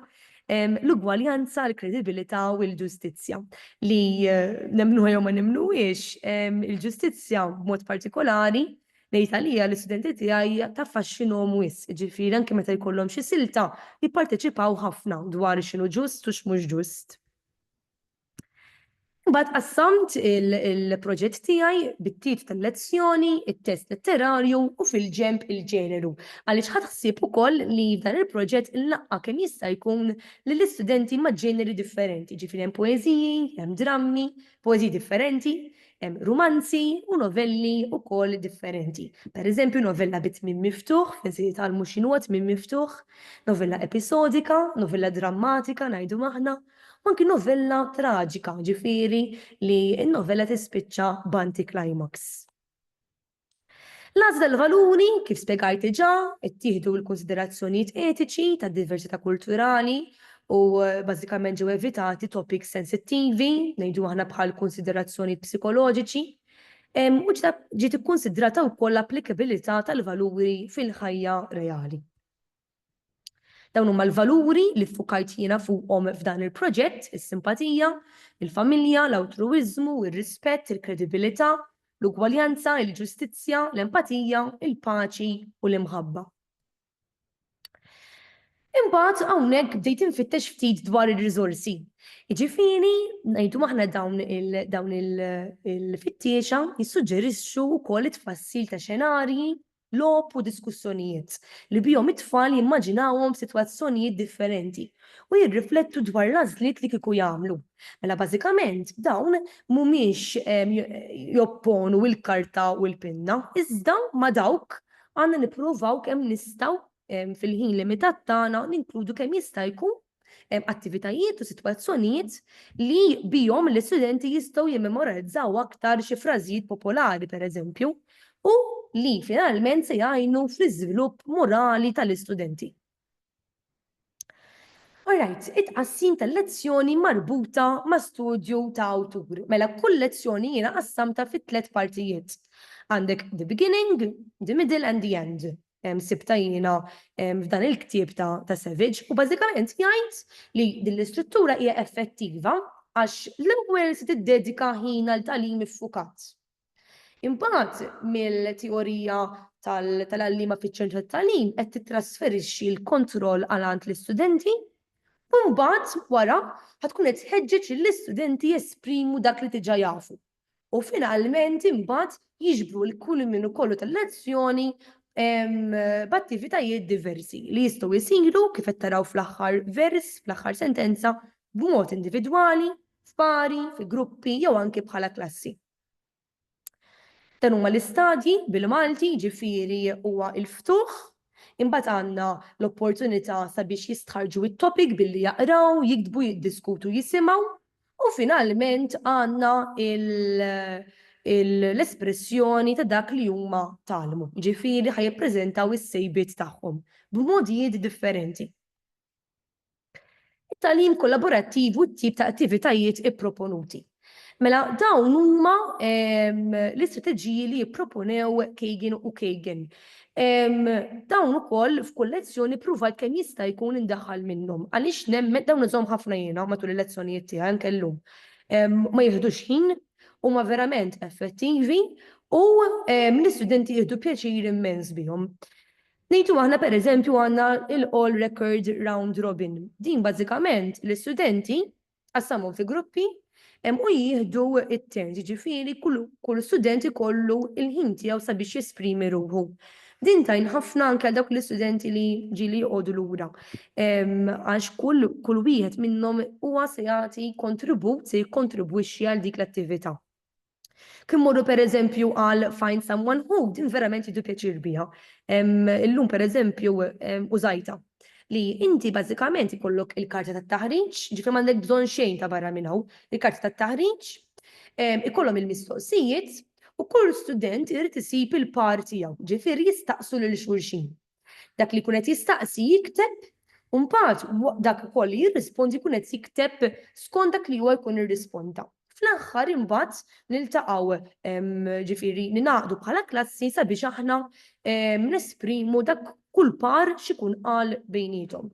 l-ugwaljanza, l-kredibilità u l-ġustizzja. Li nemmnuha jew ma nemmnuhiex, il-ġustizzja b'mod partikolari ngħid għalija l-istudenti tiegħi taffaxxinhom wisq, ġifieri anke meta jkollhom xi silta jipparteċipaw ħafna dwar x'inhu ġust u x'mhux ġust. Mbagħad qassamt il-proġett tiegħi bit-titlu tal-lezzjoni, it-test letterarju u fil-ġenb il-ġeneru. Għaliex ħadd ukoll li f'dan il-proġett inlaqqa kemm jista' jkun lill-istudenti ma' ġeneri differenti, ġifieri hemm poeżiji, hemm drammi, poeżiji differenti, hemm romanzi u novelli wkoll differenti. Pereżempju novella bit-tmiem miftuħ, fejn se jitgħallmu x'inhuwa tmiem miftuħ, novella episodika, novella drammatika ngħidu aħna, anki novella traġika, ġifieri li n-novella tispiċċa b'anti-climax. L-għażla tal-valuri, kif spjegajt diġà, ittieħdu l-konsiderazzjonijiet etiċi tad-diversità kulturali u bażikament ġew evitati topics sensittivi, ngħidu aħna bħal konsiderazzjonijiet psikoloġiċi, u ġiet ikkunsidrata wkoll l-applikabilità tal-valuri fil-ħajja reali. Dawn huma l-valuri li ffukajt jiena fuqhom f'dan il-proġett, is-simpatija, il-familja, l-altruiżmu, ir-rispett, il-kredibilità, l-ugwaljanza, il-ġustizzja, l-empatija, il-paċi u l-imħabba. Imbagħad hawnhekk bdejt infittex ftit dwar ir-riżorsi. Jiġifieri ngħidu aħna dawn il-fittiexa jissuġġerixxu wkoll it-tfassil ta' xenarji, logħob u diskussjonijiet li bihom it-tfal jimmaġinawhom f'sitwazzjonijiet differenti u jirriflettu dwar l-għażliet li kieku jagħmlu. Mela bażikament dawn mhumiex jopponu l-karta u l-pinna, iżda ma' dawk għandna nippruvaw kemm nistgħu fil-ħin limitat tagħna ninkludu kemm jista' jkun attivitajiet u sitwazzjonijiet li bihom l-istudenti jistgħu jimmemorizzaw aktar xi frażijiet popolari pereżempju u li finalment se jgħinu fl-iżvilupp morali tal-istudenti. Alright, it-qassim tal-lezzjoni marbuta ma' studju ta' awtur. Mela kull lezzjoni jiena qassamta fi 3 partijiet. Għandek the beginning, the middle and the end. Sibta jiena f'dan il-ktieb ta' Savage u bażikament jgħid li din l-istruttura hija effettiva għax l-ewwel se tiddedika ħin għal tagħlim iffukat. Imbagħad mill-teorija tal-għallima fiċ-ċentru tat-tagħlim qed titrasferixxi l-kontroll għand l-istudenti u mbagħad wara ħatkun qed tħeġġeġ lill-istudenti jesprimu dak li diġà jafu. U finalment imbagħad jiġbru l-kull minnu kollu tal-lezzjoni b'attivitajiet diversi li jistgħu jsiru kif qed taraw fl-aħħar vers, fl-aħħar sentenza, b'mod individwali, f'pari, fi gruppi jew anke bħala klassi. Dan huma l-istadji bil-Malti ġifieri huwa l-ftuħ, imbagħad għandna l-opportunità sabiex jistħarġu it-topic billi jaqraw, jiktbu, jiddiskutu, jisimgħu u finalment għandna l-espressjoni ta' dak li huma talmu. Ġifieri ħajjippreżentaw is-sejbiet tagħhom b'modijiet differenti. It-tagħlim kollaborattiv u t-tip ta' attivitajiet ipproponuti. Mela dawn huma l-istrateġiji li jipproponew Kagan u Kagan. Dawn ukoll f'kull lezzjoni pruvajt kemm jista' jkun indaħħal minnhom. Għaliex nemmen dawn iżomm ħafna jiena matul il-lezzjonijiet tiegħi anke llum. Ma jieħdux ħin huma verament effettivi u l-istudenti jieħdu pjaċir immens bihom. Ngħidu aħna pereżempju għandna l-All Record Round Robin. Din bażikament l-istudenti qassamhom fi gruppi u jieħdu it-turns, ġifieri kull student ikollu il-ħin tiegħu sabiex jesprimi ruħu. Din tajn ħafna anke għal dawk l-istudenti li ġieli jqogħdu lura. Għax kull wieħed minnhom huwa se jagħti kontribut se jikkontribwixxi għal dik l-attività. Kien morru pereżempju għal Find Someone Who, din verament jidu pjaċir biha. Illum pereżempju użajta li inti bażikament ikollok il-karta tat-taħriġ, ġifier m'għandek bżonn xejn ta' barra minn hawn, il-karta tat-taħriġ, ikollhom il-mistoqsijiet u kull student irid isib il-par tiegħu, ġifieri jistaqsu lil xulxin. Dak li jkun qed jistaqsi jikteb u mbagħad dak ukoll li jirrispondi jkun qed jikteb skont dak li huwa jkun irrisponda. Fl-aħħar imbagħad niltaqgħu ġifieri ninaqdu bħala klassi sabiex aħna nesprimu dak kull par x'ikun qal bejniethom.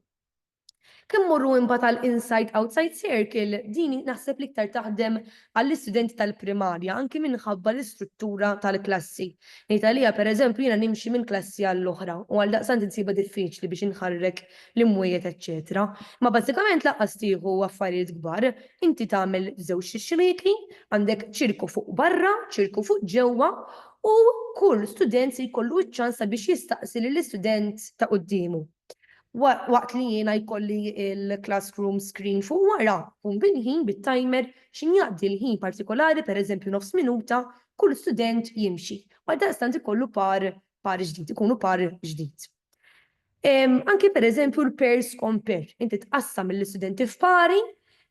Kemm morru imbagħad għal Inside Outside Circle, din naħseb li iktar taħdem għall-istudenti tal-primarja anke minħabba l-istruttura tal-klassi. Ngħid għalija pereżempju jiena nimxi minn klassi għall-oħra u għaldaqstant insiba diffiċli biex inħarrek l-imwiet eċċetera. Ma bażikament laqqas tieħu affarijiet kbar, inti tagħmel żewġ xixrieki, għandek ċirku fuq barra, ċirku fuq ġewwa u kull student se jkollu ċ-ċans biex jistaqsi lill-istudent ta' qudiemu. Waqt li jiena jkolli il-classroom screen fuq wara, u bil-ħin bit-timer x'injaqdi l-ħin partikolari, pereżempju nofs minuta, kull student jimxi. Għaldaqstant ikollu par ġdid, ikunu par ġdid. Anke pereżempju l-pairs compare, inti tqassam mill-istudenti f'pari,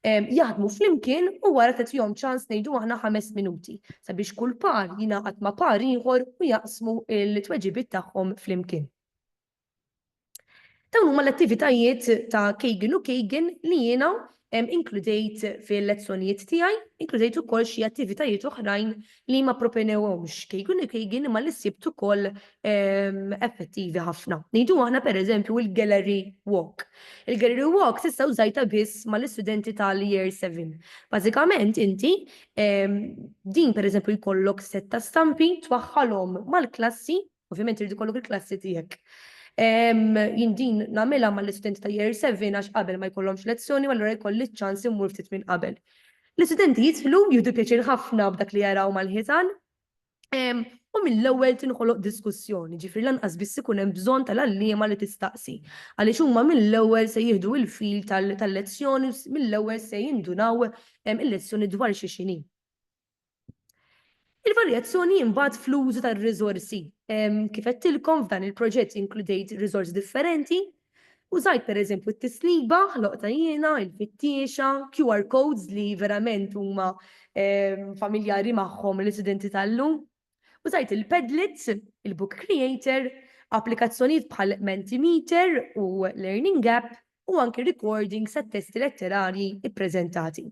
jaħdmu flimkien u wara tagħtihom ċans ngħidu aħna 5 minuti sabiex kull par jingħaqad ma' par ieħor u jaqsmu l-tweġibiet tagħhom flimkien. Dawn huma l-attivitajiet ta' Kagan u Kagan li jiena inkludejt fil-lezzjonijiet tiegħi, inkludejt ukoll xi attivitajiet oħrajn li ma proponewhomx Kagan u Kagan imma li sibt ukoll effettivi ħafna. Ngħidu aħna pereżempju il-Gallery Walk. Il-Gallery Walk tista' użajta biss mal-istudenti tal-Year 7. Bażikament inti din pereżempju jkollok set ta' stampi twaħħalhom mal-klassi, ovvjament irid ikollok il-klassi tiegħek. Jindin namela ma l-istudenti ta' year 7 għax qabel ma jkollhomx lezzjoni, ma allura jkolli ċans immur ftit minn qabel. L-istudenti jidħlu jieħdu pjaċir ħafna b'dak li jaraw mal-ħitan, u mill-ewwel tinħoloq diskussjoni, ġifri lanqas biss ikun hemm bżonn tal-għalliema li tistaqsi. Għaliex huma mill-ewwel se jieħdu il-fil tal-lezzjoni, mill-ewwel se jindunaw il-lezzjoni dwar xi xini. Il-varjazzjoni jimbagħad fl-użu tar-riżorsi. Kif qedtilkom f'dan il-proġett inkludejt riżors differenti, użajt pereżempju t-tisliba, ħloqta jiena, il-fittiexa, QR codes li verament huma familjari magħhom l-istudenti tal-lum. Użajt il-Padlets, il-Book Creator, applikazzjonijiet bħal Mentimeter u Learning App u anke recordings ta' testi letterari ippreżentati.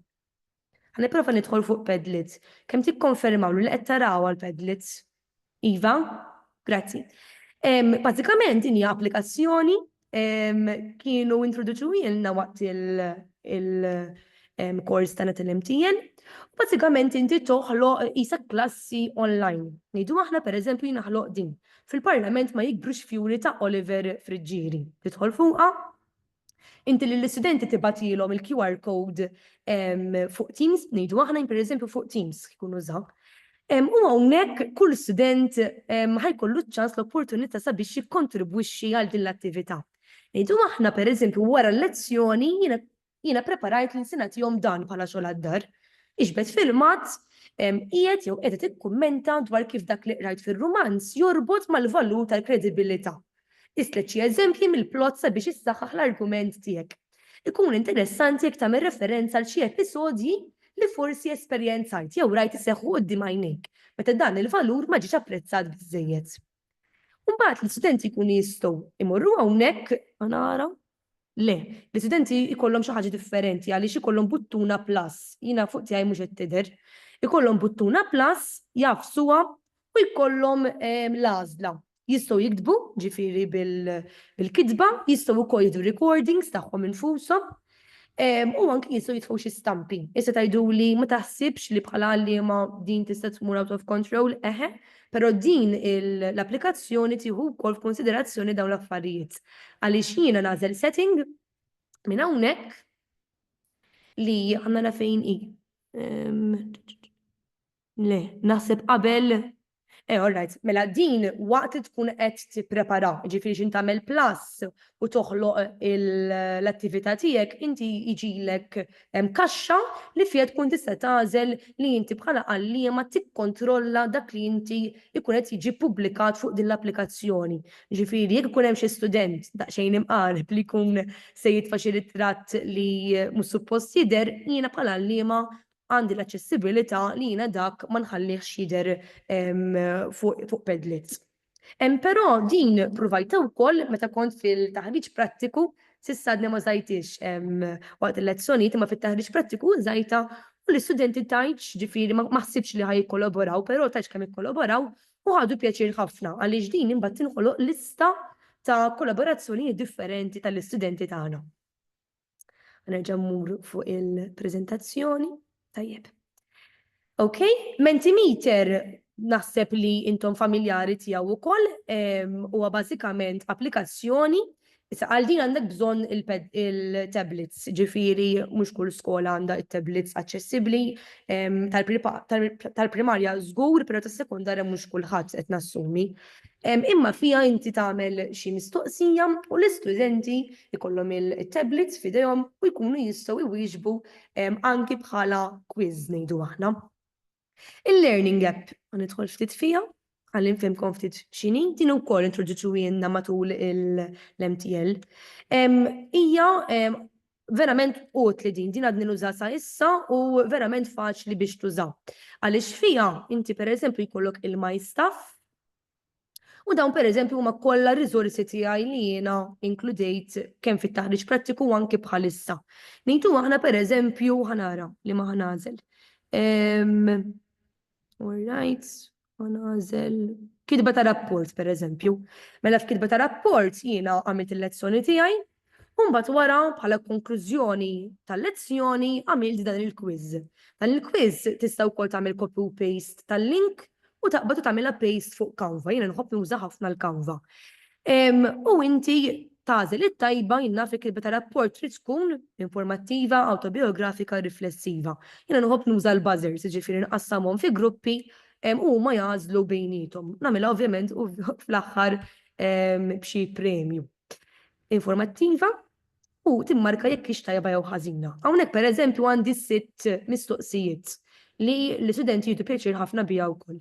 Ħaniprofa nidħol fuq Padlets. Kemm tikkonfermaw li qed taraw għall-Padlets? Iva? Grazzi. Bażikament din hija applikazzjoni kienu introduċu ilna waqt il-kors tagħna tal-MTN. Bażikament inti toħloq isa klassi online. Ngħidu aħna pereżempju jiena ħloq din. Fil-Parlament ma jikbrux fjuri ta' Oliver Friġġieri. Tidħol fuqha, inti lill-istudenti tibatilhom il-QR code fuq Teams, ngħidu aħna pereżempju fuq Teams kikun użaw. U hawnhekk kull student ħajkollu ċans l-opportunità sabiex jikkontribwixxi għal din l-attività. Ngħidu aħna pereżempju wara l-lezzjoni jiena preparajt li nsinatihom dan bħala xogħol għad-dar. Iġbed filmat qiegħed jew qiegħda tikkummenta dwar kif dak li qrajt fir-rumanz jorbot mal-valur tal-kredibilità. Islet xi eżempji mill-plot sabiex issaħħaħ l-argument tiegħek. Ikun interessanti jekk tagħmel referenza għal xi episodji li forsi esperjenzajt jew rajt iseħħu quddiem għajnejk, meta dan il-valur ma ġiex apprezzat biżżejjed. Mbagħad l-istudenti jkunu jistgħu imorru hawnhekk nara. Le, l-istudenti ikollhom xi ħaġa differenti għaliex ikollhom buttuna plus, jiena fuq tiegħi mhux qed tidher. Ikollhom buttuna plus, jafsuha u jkollhom l-għażla. Jistgħu jiktbu, ġifieri bil-kitba, jistgħu wkoll jieħdu recordings tagħhom infushom, u anke jistgħu jitfgħu xi stampi. Issa tgħiduli ma taħsibx li bħala għalliema din tista' tmur out of control, però din l-applikazzjoni tieħu wkoll f'konsiderazzjoni dawn l-affarijiet. Għaliex jiena nagħżel setting minn hawnhekk li għandna fejn hi. Le, naħseb qabel. All right, mela din waqt tkun qed tipprepara, ġifieri x'in tagħmel plus u toħloq l-attività tiegħek, inti jiġilek kaxxa li fiha tkun tista' tagħżel li inti bħala għalliema tikkontrolla dak li inti jkun qed jiġi ppubblikat fuq din l-applikazzjoni. Ġifieri jekk ikun hemm xi student daqsxejn imqareb li jkun se jitfa' xi ritratt li mhux suppost jidher, jiena bħala għalliema għandi l-aċċessibilità li jiena dak ma nħallihx jidher fuq Padlets. Però din provajta wkoll meta kont fil-taħriġ prattiku s'issa għadni ma żajtix waqt il-lezzjonijiet imma fit-taħriġ prattiku żajta u l-istudenti tajtx ġifieri ma ħsibx li ħajkollaboraw, però tajtx kemm ikkollaboraw u ħadu pjaċir ħafna għaliex din imbagħad tinħoloq lista ta' kollaborazzjonijiet differenti tal-istudenti tagħna. Nerġa' mmur fuq il-preżentazzjoni. Tajjeb. Okay, Mentimeter naħseb li intom familjari tiegħu wkoll huwa bażikament applikazzjoni. Issa għal din għandek bżonn il-tablets, ġifieri mhux kull skola għandha it-tablets aċċessibbli, tal-primarja żgur, però tas-sekondarja mhux kulħadd qed nassumi. Imma fiha inti tagħmel xi mistoqsija u l-istudenti ikollhom il-tablets f'idejhom u jkunu jistgħu jwieġbu anki bħala quiz ngħidu aħna. Il-Learning App nidħol ftit fiha. Għalli nfhimkom ftit x'inhi, din ukoll introduċuwielna matul l-MTL. Hija verament utli din għadni nuża sa issa u verament faċli biex tuża. Għaliex fiha inti pereżempju jkollok il-My Stuff u dawn pereżempju huma kollha riżorsi tiegħi li jiena inkludejt kemm fit-taħriġ prattiku u anke bħalissa. Ngħidu aħna pereżempju ħanara li ma ħanażel. All right. Għanażel kitba ta' rapport, pereżempju. Mela f'kitba ta' rapport jiena għamilt il-lezzjoni tiegħi, u mbagħad wara bħala konklużjoni tal-lezzjoni għamilt dan il-quiz. Dan il-quiz tista' wkoll tagħmel copy u paste tal-link u taqbad u tagħmilha paste fuq Canva. Jiena nħobb nuża ħafna l-Canva. U inti tażel it-tajba jinnaf il-kitba rapport trid tkun informattiva, autobiografika, riflessiva. Jiena nħobb nuża l-buzzers, ġifieri nqassamhom fi gruppi u ma jażlu bejnietom. Nagħmilha ovvjament u fl-aħħar b'xi premju. Informattiva u timmarka jekk hix tajba jew ħażina. Hawnhekk pereżempju għandi 6 mistoqsijiet li l-istudenti jitu pjaċir ħafna biha wkoll.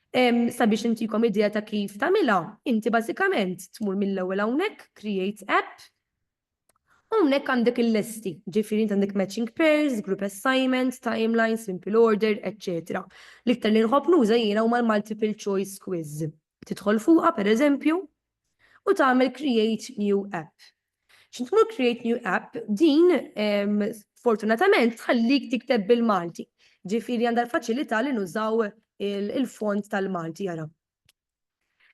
Sabiex intikom idea ta' kif tagħmilha, inti bażikament tmur mill-ewwel hawnhekk, create app, hawnhekk għandek il-lesti, ġifieri inti għandek matching pairs, group assignment, timeline, simple order, etc. L-iktar li nħobb nuża jiena huma l-multiple choice quiz. Tidħol fuqha pereżempju u tagħmel create new app. X'intmur create new app, din fortunatament tħallik tikteb bil-Malti. Ġifieri għandha l-faċilità li nużaw il-font tal-Malti jara.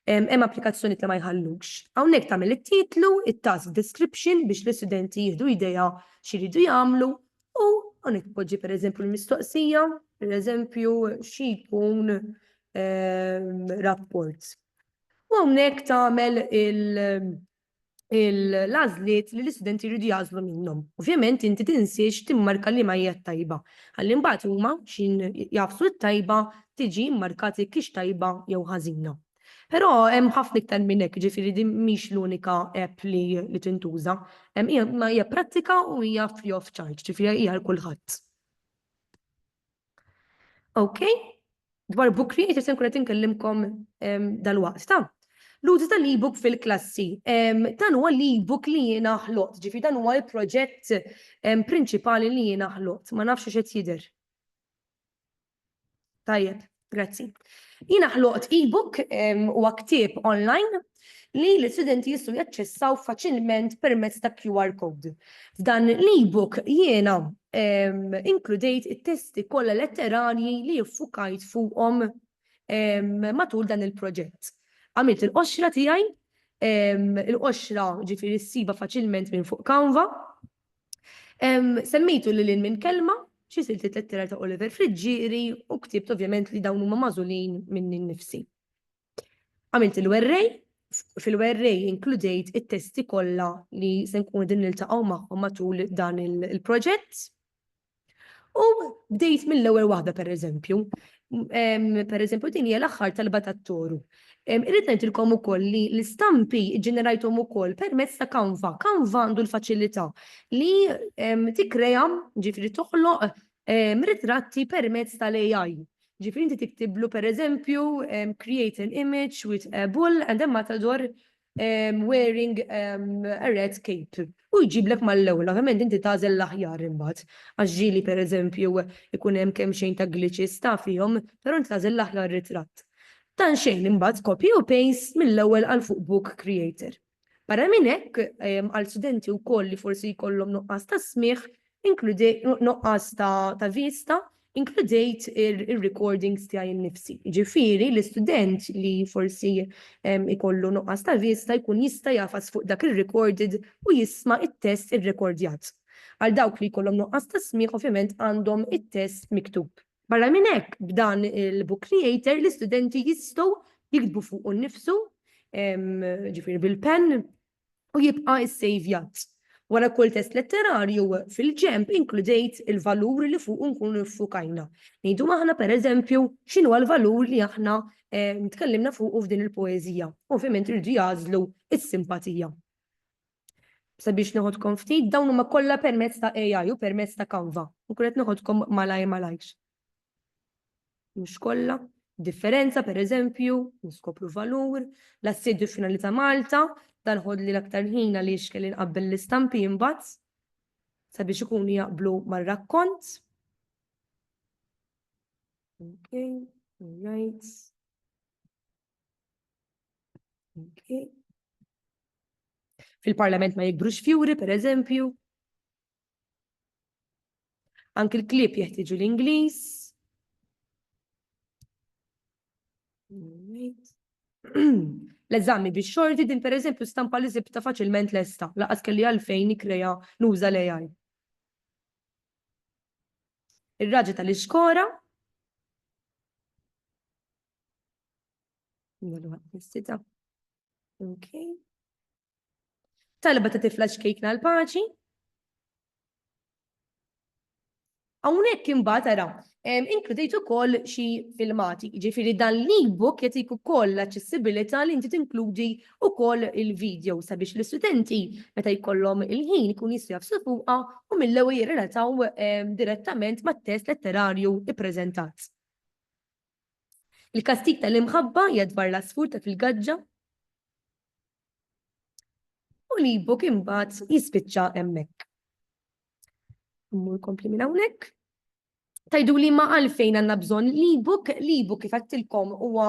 Hemm applikazzjoni li ma jħallux. Hawnhekk tagħmel it-titlu, it-task description biex l-istudenti jieħdu idea x'iridu jagħmlu u hawnhekk tpoġġi pereżempju l-mistoqsija, pereżempju xi jkun rapport. U hawnhekk tagħmel l-għażliet li l-istudenti jridu jażlu minnhom. Ovvjament inti tinsiex timmarka li ma hija tajba. Ħalli mbagħad huma xin jafsu t-tajba tiġi mmarkati kiex tajba jew ħażina. Però hemm ħafna iktar minn hekk, ġifieri din mhix l-unika app li tintuża. Hija prattika u hija free of charge, ġifieri hija l kulħadd. Okay? Dwar book creator se nkun qed inkellimkom dal-waqt ta' l-użu tal-e-book fil-klassi. Dan huwa l-e-book li jiena ħloqt, ġifieri dan huwa l-proġett prinċipali li jiena ħloqt, ma nafx x'qed jidher. Tajjeb, grazzi. Jiena ħloqt e-book huwa ktieb online li l-istudenti jistgħu jaċċessaw faċilment permezz ta' QR code. F'dan l-e-book jiena inkludejt it-testi kollha letterarji li ffukajt fuqhom matul dan il-proġett. Għamilt il-qoxra tiegħi, il-qoxra ġifieri ssiba faċilment minn fuq Canva. Semmejtu lil minn kelma, xi silti lettera ta' Oliver Friġġieri u ktibt ovvjament li dawn huma magħżulin minni nnifsi. Għamilt il-werrej, fil-werrej inkludejt it-testi kollha li se nkunu din niltaqgħu magħhom matul dan il-proġett. U bdejt mill-ewwel waħda pereżempju. Pereżempju din hija l-aħħar talba tat-toru. Irrid ngħidilkom ukoll li l-istampi ġenerajthom ukoll permezz ta' Canva. Canva għandu l-faċilità li tikkrea, ġifieri toħloq ritratti permezz tal-AI. Ġifieri inti tiktiblu pereżempju create an image with a bull and a matador wearing a red cape. U jġiblek mal-ewwel, ovvjament inti tażel l-aħjar imbagħad. Għax ġieli pereżempju ikun hemm kemm xejn ta' glitches ta' fihom, però inti tażel l-aħjar ritratt. Dan xejn imbagħad copy u paste mill-ewwel għal fuq book creator. Barra minn hekk għal studenti wkoll li forsi jkollhom nuqqas ta' smigħ, nuqqas ta' vista, inkludejt ir-recordings tiegħi nnifsi. Ġifieri l-istudent li forsi ikollu nuqqas ta' vista jkun jista' jafas fuq dak ir-recorded u jisma' it-test irrekordjat. Għal dawk li jkollhom nuqqas ta' smigħ ovvjament għandhom it-test miktub. Barra minn hekk b'dan il-book creator l-istudenti jistgħu jiktbu fuq nnifsu, ġifieri bil-pen u jibqa' issejvjat. Wara kull test letterarju fil-ġemp inkludejt il-valur li fuq nkunu ffukajna. Ngħidu aħna pereżempju x'inhu l-valur li aħna tkellimna fuq f'din il-poeżija. Ovvjament irridu jażlu is-simpatija. Sabiex neħodkom ftit dawn huma kollha permezz ta' AI u permezz ta' Canva. Nkun qed neħodkom malajr. Mhux kollha, differenza pereżempju, niskopru valur, l-assidju finalità Malta, dan ħodli l-aktar ħin għaliex kelli nqabbel l-istampi imbagħad sabiex ikunu jaqblu mar-rakkont. Okay, right. Okay. Fil-Parlament ma jikbrux fjuri, pereżempju. Anke l-klieb jeħtieġu l-Ingliż. L-eżami biex xorti din pereżempju stampa li sibta faċilment lesta, laqas kelli għalfejn nikrea nuża l-AI. Ir-raġi tal-iskora. Okay. Talba ta' tifla xkejkna l-paċi. Hawnhekk imbagħad ara, inkludejt ukoll xi filmati, jiġifieri dan l-ebook jagħtik ukoll l-aċċessibilità li inti tinkludi ukoll il-video sabiex l-istudenti meta jkollhom il-ħin ikun jistgħu jafsu fuqha u mill-ewwel jirrelataw direttament mat-test letterarju ippreżentat. Il-kastik tal-imħabba jadbar l-asfur ta' fil-gaġġa u l-ebook imbagħad jispiċċa hemmhekk. Mmur kompli minn hawnhekk. Tajdu li ma għalfejn għandna bżonn l-ebook kif għattilkom huwa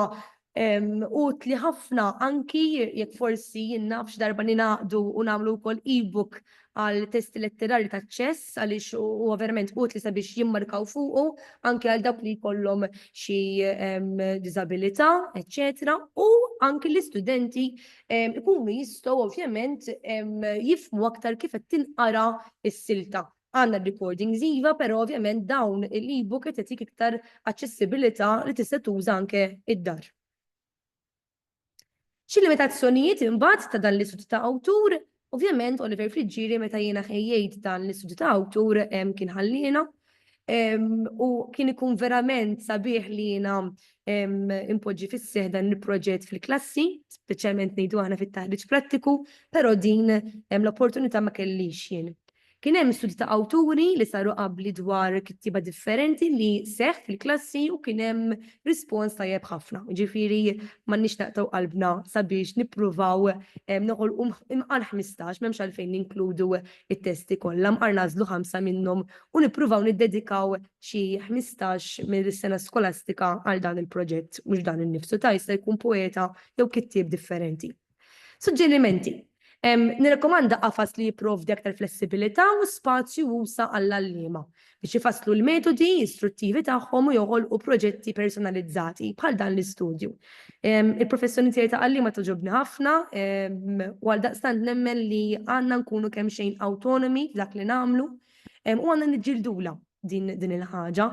utli ħafna anki jekk forsi jinnafx darba ninaqdu u nagħmlu wkoll ebook għal testi letterari ta' ċess għaliex huwa verament utli sabiex jimmarkaw fuqu anke għal dawk li jkollhom xi diżabilità, eċċetera, u anke l-istudenti ikunu jistgħu ovvjament jifhmu aktar kif qed tinqara s-silta. Għandna recordings iva, però ovvjament dawn l-ebook qed jagħtik iktar aċċessibilità li tista' tuża anke id-dar. Xi limitazzjonijiet imbagħad ta' dan l-istudju ta' awtur, ovvjament Oliver Friġġieri meta jiena ħejjejt dan l-istudju ta' awtur kien ħallina u kien ikun verament sabiħ li jiena impoġġi fis-seħ dan il-proġett fil-klassi, speċjalment ngħidu aħna fit-taħriġ prattiku, però din l-opportunità ma kellix jien. Kien hemm studji ta' awturi li saru qabli dwar kittiba differenti li seħħ fil-klassi u kien hemm rispons tajjeb ħafna. Ġifieri m'għandniex naqtaw qalbna sabiex nippruvaw noħolqu imqan 15 m'hemmx għalfejn ninkludu it-testi kollha, mqar nażlu 5 minnhom u nippruvaw niddedikaw xi 15 mill-sena skolastika għal dan il-proġett mhux dan innifsu ta' jista' jkun poeta jew kittieb differenti. Suġġerimenti. Nirrekomanda qafas li jipprovdi aktar flessibilità u spazju wusa għall-allima biex ifasslu l-metodi istruttivi tagħhom u joħolqu proġetti personalizzati bħal dan l-istudju. Il-professjoni tiegħi ta' għallima toġobni ħafna u għaldaqstant nemmen li għandna nkunu kemm xejn autonomi f'dak li nagħmlu u għandna niġġildula din il-ħaġa.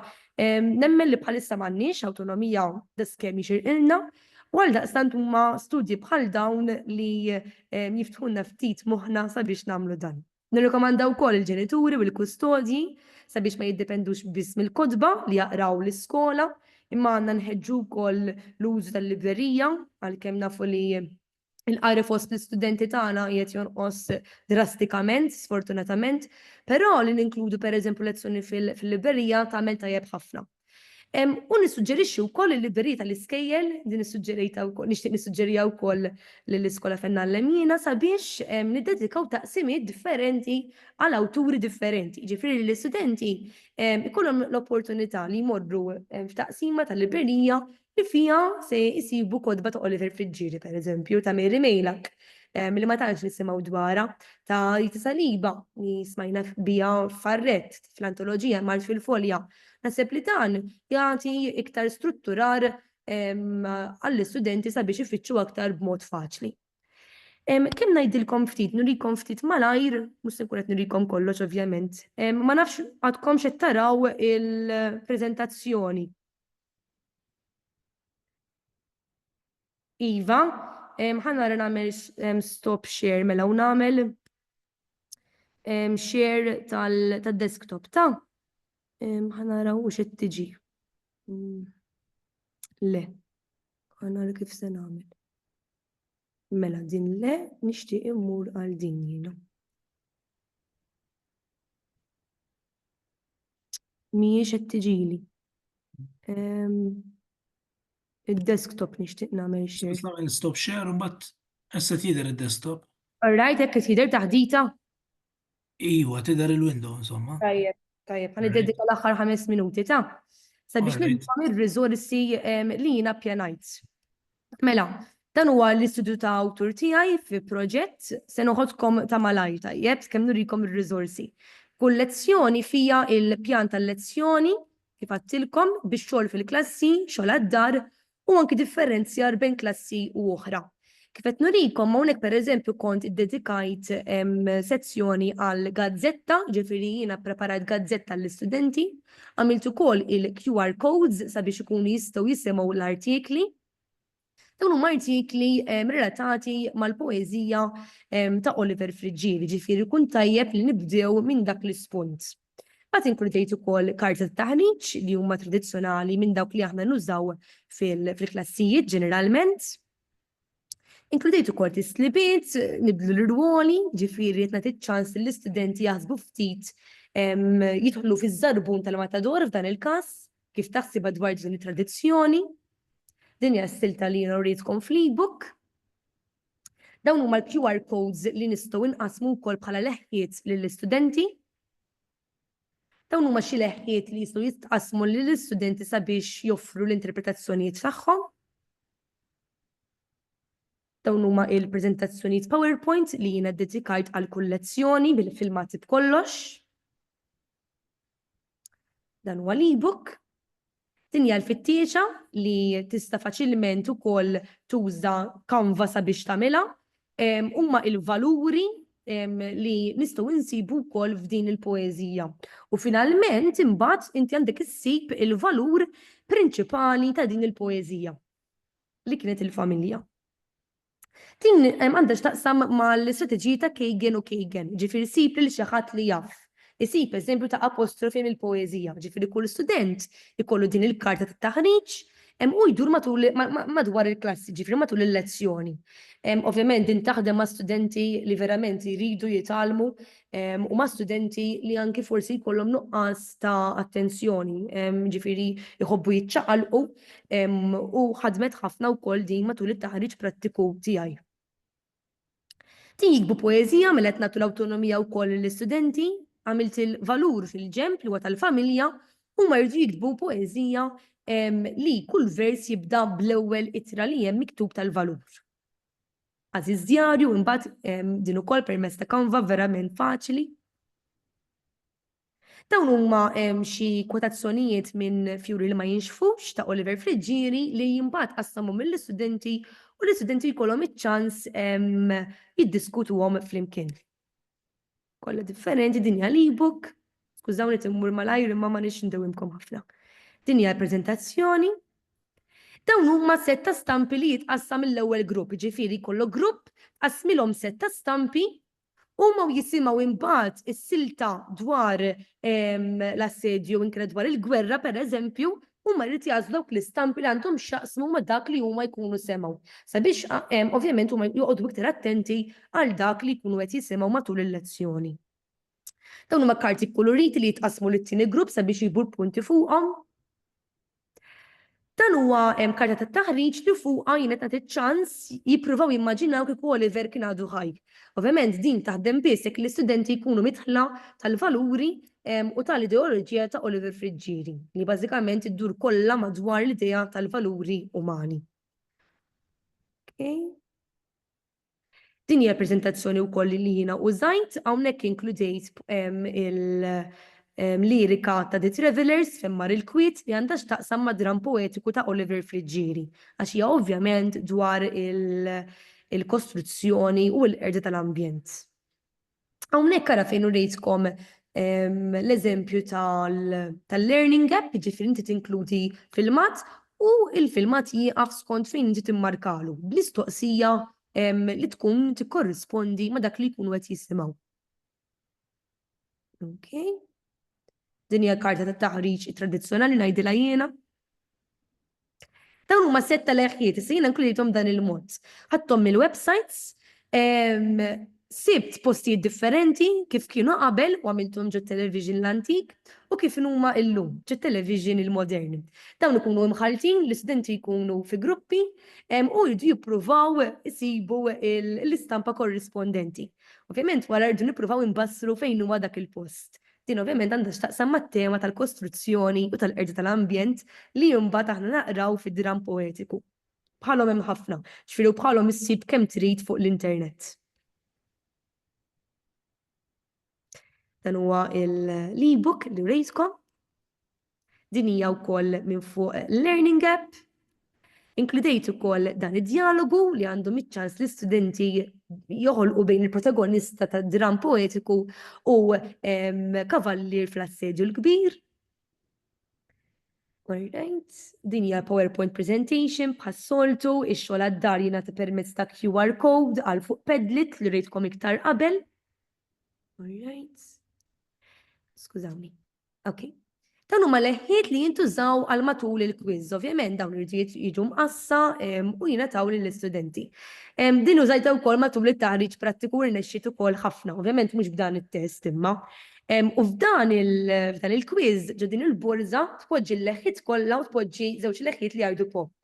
Nemmen li bħalissa m'għandniex awtonomija da skemm jixirqilna. U għaldaqstant huma studji bħal dawn li jiftħunna ftit moħħna sabiex nagħmlu dan. Nirrekomanda wkoll il-ġenituri u l-kustodji sabiex ma jiddependux biss mill-kotba li jaqraw l-iskola, imma għandna nħeġġu wkoll l-użu tal-librerija għalkemm nafu li il-qari fost l-istudenti tagħna qiegħed jonqos drastikament, sfortunatament, però li ninkludu pereżempju lezzjoni fil-librerija tagħmel tajjeb ħafna. U nissuġġerixxi wkoll il-librerija tal-iskejjel, din nissuġġerita wkoll nixtieq nissuġġerija wkoll lill-iskola fejn nagħllem jiena sabiex niddedikaw taqsimiet differenti għal awturi differenti. Ġifieri l-istudenti ikollhom l-opportunità li jmorru f'taqsima tal-librerija li fiha se jsibu kodba ta' Oliver Friġġieri pereżempju ta' Mary Mejlak. Milli ma tantx nisimgħu dwarha ta' Rita Saliba li smajna biha Farrett fl-antoloġija Mart fil-Folja. Naħseb li dan jagħti iktar strutturar għall-istudenti sabiex ifittxu aktar b'mod faċli. Kemm ngħidilkom ftit, nurikom ftit malajr, mhux se nkun qed nurikom kollox ovvjament. Ma nafx għadkom x'qed taraw il-preżentazzjoni. Iva, ħanara nagħmel stop share mela u nagħmel share tad-desktop ta' ħanara u xed tiġi. Le, ħanara kif se nagħmel. Mela din le nixtieq immur għal din jiena. Mhijiex qed tiġili. Id-desktop nixtieq nagħmel share. Nagħmel stop share u mbagħad issa tidher id-desktop. Alright, hekk qed jidher taħdita? Iwa, tidher il-window insomma. Tajjeb, ħan iddedika l-aħħar 5 minuti ta' sabiex nibqgħu ir-riżorsi li jiena ppjanajt. Mela, dan huwa l-istudju ta' awtur tiegħi fi proġett se noħodkom ta' malajr tajjeb kemm nurikom ir-riżorsi. Kull lezzjoni fija il-pjan tal-lezzjoni kif għattilkom biex xogħol fil-klassi, xogħol għad-dar u anki differenzjar bejn klassi u oħra. Kif qed nurikom hawnhekk pereżempju kont iddedikajt sezzjoni għal gazzetta, ġifieri jiena ppreparajt gazzetta għall-istudenti, għamilt ukoll il-QR codes sabiex ikunu jistgħu jisimgħu l-artikli. Dawn huma artikli relatati mal-poeżija ta' Oliver Frigieri, ġifieri kun tajjeb li nibdew minn dak l-ispunt. Bat inkludejt ukoll karta taħriġ li huma tradizzjonali minn dawk li aħna nużaw fil-klassijiet ġeneralment. Inkludejt ukoll tislibiet, nibdlu l-rwoli, ġifieri qed nagħti ċans lill-istudenti jaħsbu ftit jidħlu fiż-żarbun tal-matador f'dan il-każ, kif taħsibha dwar din it-tradizzjoni. Din hija s-silta li jiena rritkom fl-ebook. Dawn huma l-QR codes li nistgħu inqasmu wkoll bħala leħħiet lill-istudenti. Dawn huma xi leħħiet li jistgħu jitqasmu lill-istudenti sabiex joffru l-interpretazzjonijiet tagħhom. Dawn huma il-preżentazzjonijiet PowerPoint li jiena ddedikajt għal kull lezzjoni bil-filmati b'kollox. Dan huwa l-ebook. Din hija l-fittiexa li tista' faċilment ukoll tuża Canva sabiex tagħmilha. Huma il-valuri li nistgħu insibu wkoll f'din il-poeżija. U finalment imbagħad inti għandek issib il-valur prinċipali ta' din il-poeżija li kienet il-familja. Din għandha x'taqsam mal-istrateġiji ta' Kagan u Kagan, ġifieri sib lil xi ħadd li jaf. Isib eżempju ta' apostrofi mill-poeżija, ġifieri kull student ikollu din il-karta tat-taħriġ u jdur madwar il-klassi, ġifieri matul il-lezzjoni. Ovvjament din taħdem ma' studenti li verament jridu jitalmu u ma' studenti li anki forsi jkollhom nuqqas ta' attenzjoni, ġifieri jħobbu jiċċaqalqu u ħadmet ħafna wkoll din matul it-taħriġ prattiku tiegħi. Din jikbu poeżija mela qed nagħtu l-awtonomija wkoll lill-istudenti, għamilt il-valur fil-ġemp li huwa tal-familja u ma jridu jiktbu poeżija li kull vers jibda bl-ewwel ittra li hemm miktub tal-valur. Għażiż djarju imbagħad din ukoll permezz ta' Canva verament faċli. Dawn huma xi kwotazzjonijiet minn Fjuri li ma jinxfux ta' Oliver Frigieri li jimbagħad qassamu mill-istudenti u l-istudenti jkollhom iċ-ċans jiddiskutuhom flimkien. Kollha differenti, din hija l-ebook. Skużawni timmur malajr imma ma nix ndewwimkom ħafna. Din hija l-preżentazzjoni. Dawn huma set ta' stampi li jitqassam mill-ewwel grupp, ġifieri jkollok grupp qasmilhom set ta' stampi huma jisimgħu imbagħad is-silta dwar l-assedju inkella dwar il-gwerra pereżempju huma jrid jażlu dawk l-istampi li għandhom x'jaqsmu ma' dak li huma jkunu semgħu. Sabiex ovvjament huma joqgħdu iktar attenti għal dak li jkunu qed jisimgħu matul il-lezzjoni. Dawn huma karti koloriti li jitqasmu lit-tieni grupp sabiex jiġbu l-punti fuqhom. Dan huwa karta tat-taħriġ li fuqha jien qed nagħti ċans jippruvaw jimmaġinaw kieku Oliver kien għadu ħaj. Ovvjament din taħdem biss jekk l-istudenti jkunu mitħla tal-valuri u tal-ideoloġija ta' Oliver Frigieri, li bażikament iddur kollha madwar l-idea tal-valuri umani. Din hija preżentazzjoni wkoll li jiena użajt hawnhekk inkludejt lirika ta' The Travelers femmar il-kwit li għandha x'taqsam ma' dram poetiku ta' Oliver Frigieri, għax hija ovvjament dwar il-kostruzzjoni u l-qerda tal-ambjent. Hawnhekk ara fejn urejtkom l-eżempju tal-learning app, ġifieri inti tinkludi filmat u il-filmat jieqaf skont fejn inti timmarkalu bl-istoqsija li tkun tikkorrispondi ma' dak li jkunu qed jisimgħu. Din hija karta tat-taħriġ tradizzjonali ngħidilha jiena. Dawn huma set ta' leħħiet, issa jiena nkludithom dan il-mod. Ħadthom mill-websites, sibt postijiet differenti kif kienu qabel u għamilthom ġo television l-antik u kif huma llum ġo television il-moderni. Dawn ikunu mħaltin l-istudenti jkunu fi gruppi u jridu jippruvaw isibu l-istampa korrispondenti. Ovvjament wara rridu nippruvaw imbassru fejn huwa dak il-post. Din ovvjament għandha x'taqsam mat-tema tal-kostruzzjoni u tal-qerda tal-ambjent li mbagħad aħna naqraw fid-dram poetiku. Bħalhom hemm ħafna, ġifieri bħalhom issib kemm trid fuq l-internet. Dan huwa l-ebook li rejtkom. Din hija wkoll minn fuq Learning App. Inkludejt ukoll dan id-dialogu li għandhom iċ-ċans l-istudenti joħolqu bejn il-protagonista tad-dram poetiku u kavallier fl-assedju l-kbir. Alright, din hija PowerPoint presentation bħas-soltu, ix-xogħol għad-dar jingħata permezz ta' QR code għal fuq Padlet li rejtkom iktar qabel. Alright. Skużawni. Okay. Dawn huma leħħiet li jintużaw għal matul il-quiz. Ovvjament dawn irġiet jiġu mqassa u jingħataw lill-istudenti. Din użajta wkoll matul it-taħriġ prattiku rnexxiet ukoll ħafna, ovvjament mhux b'dan it-test imma. U f'dan il-quiz ġo din il-borza tpoġġi l-leħħiet kollha u tpoġġi żewġ leħħiet li jgħidu pop.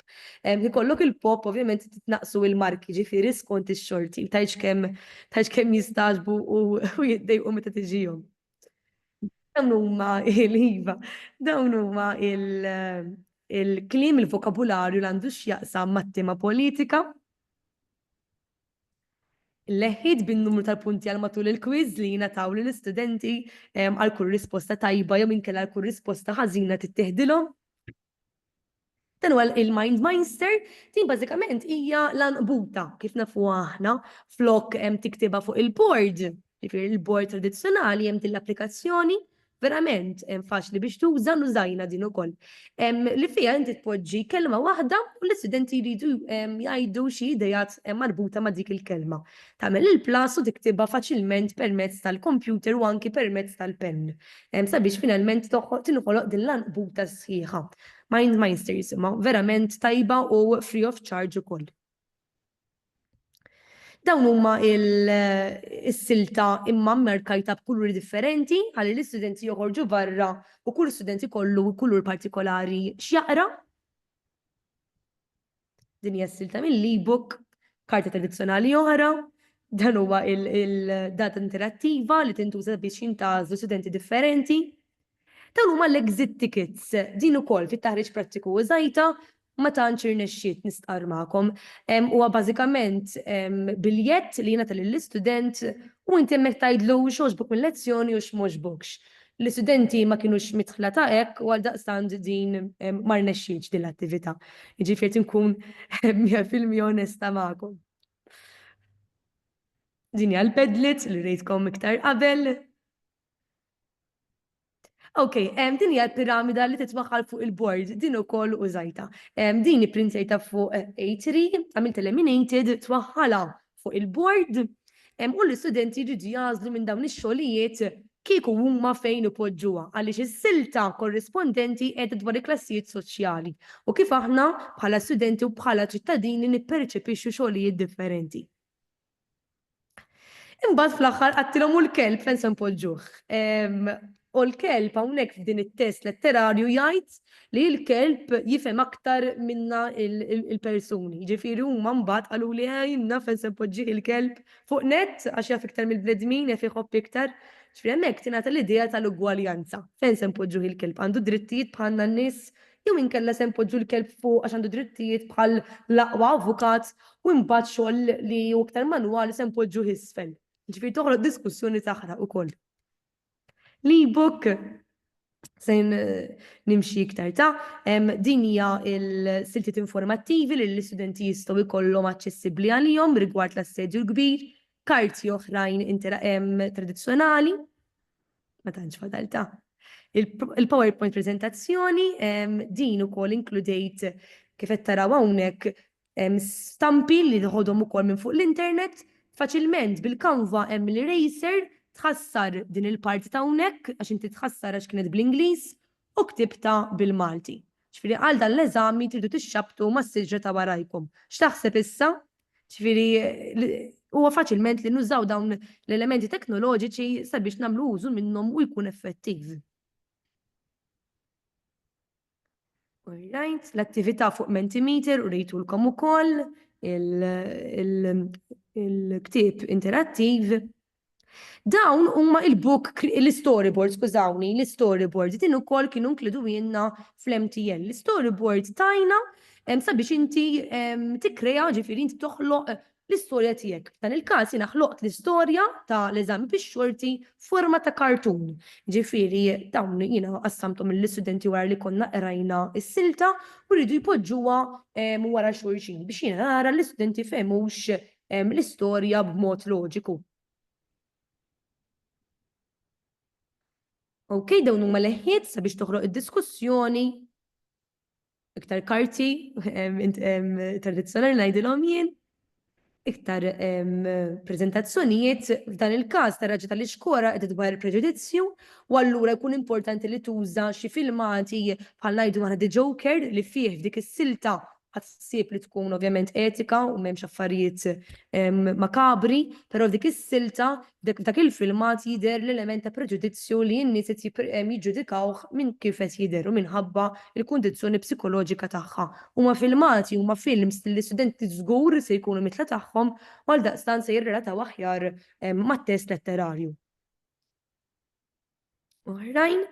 Ikollok il-pop ovvjament titnaqsu il-marki ġifieri skont ix-xorti tgħidx kemm jistaġbu u jiddejqu meta tiġihom. Dawn huma il-iva, dawn huma il-kliem il-vokabularju li għandu x'jaqsam mat-tema politika. Leħħid bin-numru tal-punti għal matul il-quiz li jingħataw lill-istudenti għal kull risposta tajba jew inkella għal kull risposta ħażina tittieħdilhom. Dan huwa il-Mindmeister, din bażikament hija l-anqbuta kif nafu aħna flok tiktibha fuq il-board, ġifieri il-board tradizzjonali hemm din l-applikazzjoni verament faċli biex tuża nużajna din ukoll. Li fiha inti tpoġġi kelma waħda u l-istudenti jridu jgħidu xi idejat marbuta ma' dik il-kelma. Tagħmel il-plus u tiktibha faċilment permezz tal-computer u anki permezz tal-penn. Sabiex finalment tinħoloq din l-anqbuta sħiħa. Mindmeister jisimha, verament tajba u free of charge ukoll. Dawn huma il-silta imma mmarkajta b'kuluri differenti ħalli l-istudenti joħorġu barra u kull studenti kollu kulur partikolari x'jaqra. Din hija s-silta mill-ebook, karta tradizzjonali oħra, dan huwa il-data interattiva li tintuża biex jintażlu studenti differenti. Dawn huma l-exit tickets, din ukoll fit-taħriġ prattiku użajta ma tantx irnexxiet nistqar magħkom. Huwa bażikament biljett li jingħata lill-istudent u inti hemmhekk tgħidlu x'għoġbok mill-lezzjoni u x'mogħġbokx. L-istudenti ma kinux midħla ta' hekk u għaldaqstant din ma rnexxietx din l-attività. Jiġifieri tinkun 100% onesta magħkom. Din hija l-Padlet li rejtkom iktar qabel. Okay, din hija l-piramida li titwaħħal fuq il-board, din ukoll użajta. Din ipprintejta fuq A3, għamilt eliminated, twaħħala fuq il-board, u l-istudenti jridu jażlu minn dawn ix-xogħlijiet kieku huma fejn ipoġġuha għaliex is-silta korrispondenti qiegħda dwar il-klassijiet soċjali u kif aħna bħala studenti u bħala ċittadini nipperċepixxu xogħlijiet differenti. Imbagħad fl-aħħar qattilhom u l-kelb fejn se npoġġuh. U l-kelb hawnhekk f'din it-test letterarju jgħid li l-kelb jifhem aktar minna il-persuni. Ġifieri huma mbagħad qalu li jiena fejn se npoġġih il-kelb fuq net għax jaf iktar mill-bnedmin jaf iħobb iktar. Ġifieri hemmhekk tingħata l-idea tal-ugwaljanza. Fejn se npoġġuh il-kelb għandu drittijiet bħalna n-nies jew inkella se npoġġu l-kelb fuq għax għandu drittijiet bħal l-aqwa avukat u mbagħad xogħol li hu iktar manwali se npoġġuh isfel. Ġifieri toħloq diskussjoni taħraq ukoll. L-ebook se nimxi iktar ta' din hija l-siltiet informattivi li l-istudenti jistgħu jkollhom aċċessibbli għalihom rigward l-assedju l-kbir, karti oħrajn tradizzjonali. Ma tantx fadal ta' il-PowerPoint preżentazzjoni din ukoll inkludejt kif qed taraw hawnhekk stampi li tħodhom ukoll minn fuq l-internet faċilment bil-Canva hemm l-eraser tħassar din il-parti ta' hawnhekk għax inti tħassar għax kienet bl-Ingliż u ktibta bil-Malti. Ġifieri għal dan l-eżami tridu tixxabtu mas-siġra ta' warajkom. X'taħseb issa? Ġifieri huwa faċilment li nużaw dawn l-elementi teknoloġiċi sabiex nagħmlu użu minnhom u jkun effettiv. Alright, l-attività fuq Mentimeter u rejtulkom ukoll il-ktieb interattiv. Dawn huma il-book, l-storyboard, skużawni, l-storyboard, din ukoll kienu inkludu jenna fl-MTL. L-storyboard tajna sabiex inti tikkrea ġifieri inti toħloq l-istorja tiegħek. Dan il-każ jiena ħloqt l-istorja ta' l-eżami bix-xorti forma ta' cartoon. Ġifieri dawn jiena qassamthom mill-istudenti wara li konna qrajna s-silta u rridu jpoġġuha wara xulxin biex jiena nara l-istudenti fehmux l-istorja b'mod loġiku. Okay, dawn huma leħħiet sabiex toħloq id-diskussjoni iktar karti, tradizzjonali ngħidilhom jien, iktar prezentazzjonijiet, f'dan il-każ taraġi tal-iskora qed idwar il-preġudizzju, u allura jkun importanti li tuża xi filmati bħal ngħidu aħna The Joker li fih f'dik is-silta ħassib li tkun ovvjament etika u m'hemmx affarijiet makabri, però f'dik is-silta dak il-filmat jidher l-element ta' preġudizzju li n-nies qed jiġġudikawh minn kif qed jidher u minħabba l-kundizzjoni psikoloġika tagħha. Huma filmati, huma films li studenti żgur se jkunu mitla tagħhom u għaldaqstant se jirrelataw aħjar mat-test letterarju. Oħrajn.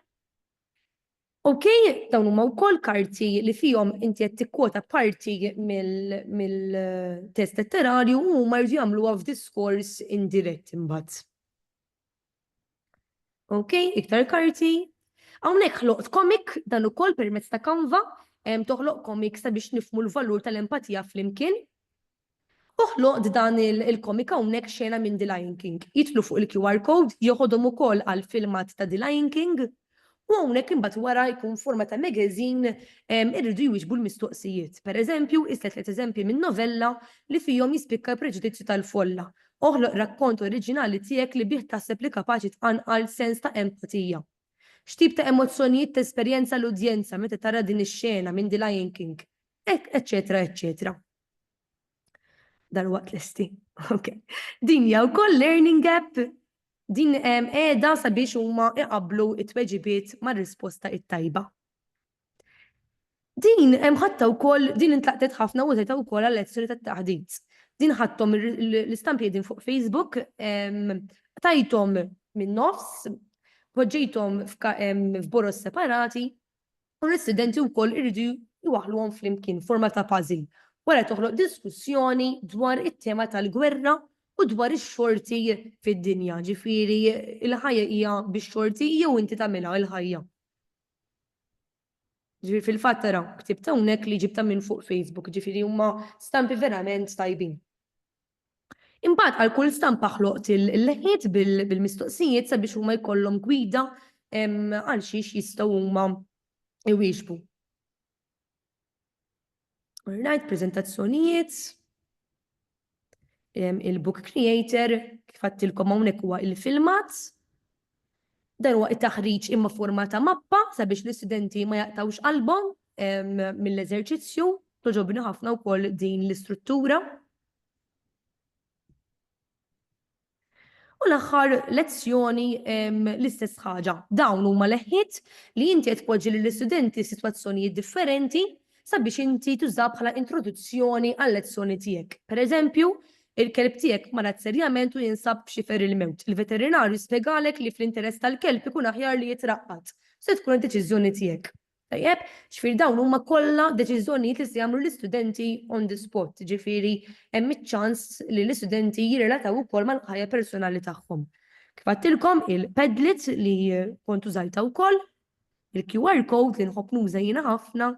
Okay, dawn huma wkoll karti li fihom inti qed tikkwota parti mill-test letterarju u huma jridu jagħmluha f'diskors indirett imbagħad. Okay, iktar karti. Hawnhekk ħloqt comic dan ukoll permezz ta' Canva, toħloq comic sabiex nifhmu l-valur tal-empatija flimkien. Uħloq dan il-comic hawnhekk xena minn The Lion King. Jitlu fuq il-QR code, joħodhom ukoll għal filmat ta' The Lion King, u hawnhekk imbagħad wara jkun forma ta' magazine irridu jwieġbu l-mistoqsijiet. Pereżempju, islet eżempji minn novella li fihom jispikka l-preġudizzju tal-folla. Oħloq rakkont oriġinali tiegħek li bih taħseb li kapaċi tqanqal sens ta' empatija. X'tip ta' emozzjonijiet tesperjenza l-udjenza meta tara din ix-xena minn The Lion King, eċċetera, eċċetera. Dal-waqt lesti. Okay. Din hija wkoll learning app. Din qiegħda sabiex huma iqabblu t-tweġibiet mar-risposta it-tajba. Din ħatta wkoll din intlaqtet ħafna u użejta wkoll għal-lezzjoni tat-taħdid. Din ħadthom l-istampi din fuq Facebook, tajthom minn nofs, poġġejthom f'boros separati, u l-istudenti wkoll irridu jwaħluhom flimkien forma ta' puzzle. Wara toħloq diskussjoni dwar it-tema tal-gwerra u dwar ix-xorti fid-dinja, ġifieri il-ħajja hija bix-xorti jew inti tagħmilha il-ħajja. Ġifieri fil-fatt tara ktibta hawnhekk li ġibta minn fuq Facebook, ġifieri huma stampi verament tajbin. Imbagħad għal kull stampa ħloqt il-leħiet bil-mistoqsijiet sabiex huma jkollhom gwida għal xiex jistgħu huma iwieġbu. Alright, preżentazzjonijiet. Il-book creator, kif għattilkom hawnhekk huwa il-filmat. Dan huwa it-taħriġ imma forma ta' mappa sabiex l-istudenti ma jaqtawx qalbhom mill-eżerċizzju, toġobni ħafna wkoll din l-istruttura. U l-aħħar lezzjoni l-istess ħaġa. Dawn huma leħħiet li inti qed tpoġġi lill-istudenti f'sitwazzjonijiet differenti sabiex inti tuża bħala introduzzjoni għall-lezzjoni tiegħek. Pereżempju, il-kelb tiegħek marat serjament u jinsab b'xifer il-mewt. Il-veterinarju spjegalek li fl-interess tal-kelb ikun aħjar li jitraqqat. Se tkun id-deċiżjoni tiegħek. Tajjeb, ġifieri dawn huma kollha deċiżjonijiet li se jagħmlu l-istudenti on the spot, ġifieri hemm iċ-ċans li l-istudenti jirrelataw ukoll mal-ħajja personali tagħhom. Kif għattilkom il-Padlet li kont użajta wkoll, il-QR code li nħobb nuża jiena ħafna.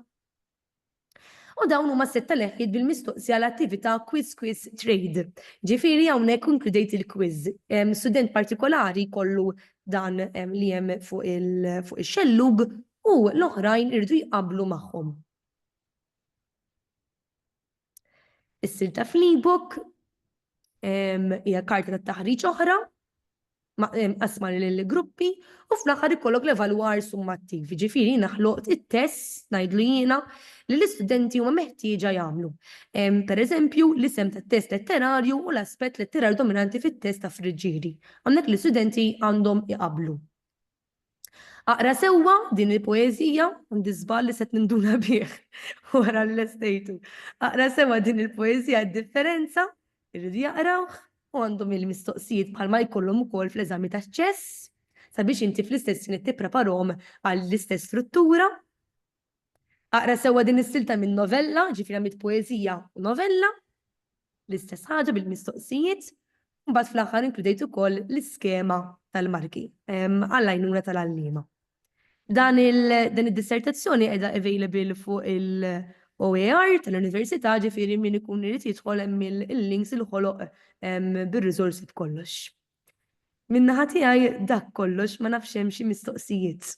U dawn huma setta leħħiet bil-mistoqsija l-attività quiz trade. Ġifieri hawnhekk inkludejt il-quiz. Student partikolari kollu dan li hemm fuq ix-xellug u l-oħrajn irdu jqablu magħhom. Is-silta fl-ebook hija karta tat-taħriġ oħra qasma lill-gruppi u fl-aħħar ikollok l-evalwar summattiv. Ġifieri naħloqt it-test ngħidlu jiena li l-istudenti huma meħtieġa jagħmlu. Pereżempju, l-isem tat-test letterarju u l-aspett letterarju dominanti fit-test ta' friġġieri. Hawnhekk l-istudenti għandhom iqablu. Aqra sewwa din il-poeżija, għandi żball li set ninduna bih wara l-estejtu. Aqra sewwa din il-poeżija d-differenza, irridu jaqrawh u għandhom il-mistoqsijiet bħalma jkollhom ukoll fl-eżami tax-ċess sabiex inti fl-istess snin tippreparahom għall-istess struttura. Aqra sewwa din is-silta minn novella, ġifieri għamilt poeżija u novella, l-istess ħaġa bil-mistoqsijiet, u mbagħad fl-aħħar inkludejt ukoll l-iskema tal-marki għall-għajnuna tal-għalliema. Dan id-dissertazzjoni qiegħda available fuq il-OER tal-Università, ġifieri min ikun irid jidħol hemm il-links il ħoloq bir-riżorsi b'kollox. Min-naħa tiegħi dak kollox ma nafx hemm xi mistoqsijiet.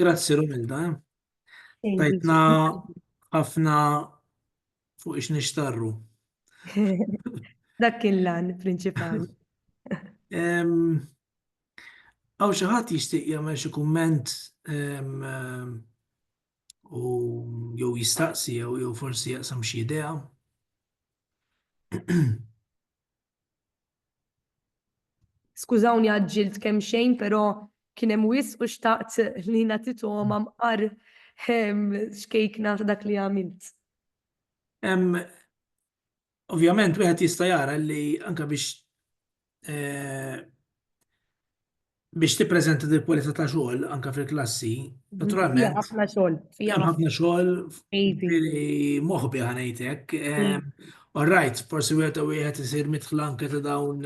Grazzi Romilda. tajtna ħafna fuq ix nixtarru. Dak kien lan prinċipali. Em, Għaw xaħat jishtiq jagħmel xi kumment u jew jistaqsi jew forsi jaqsam xi idea. Skużawni għadġilt kemm xejn, però kien hemm wisq u xtaqt li nagħtithom mqar xkejkna ta' dak li għamilt. Ovvjament wieħed jista' jara li anke biex tippreżenta di kwalità ta' xogħol anke fil-klassi, Fija naturalment ħafna xogħol. Fija hemm ħafna xogħol Maybe. moħbi ħanejtek. All right, forsi wieħed isir midħla anke ta' dawn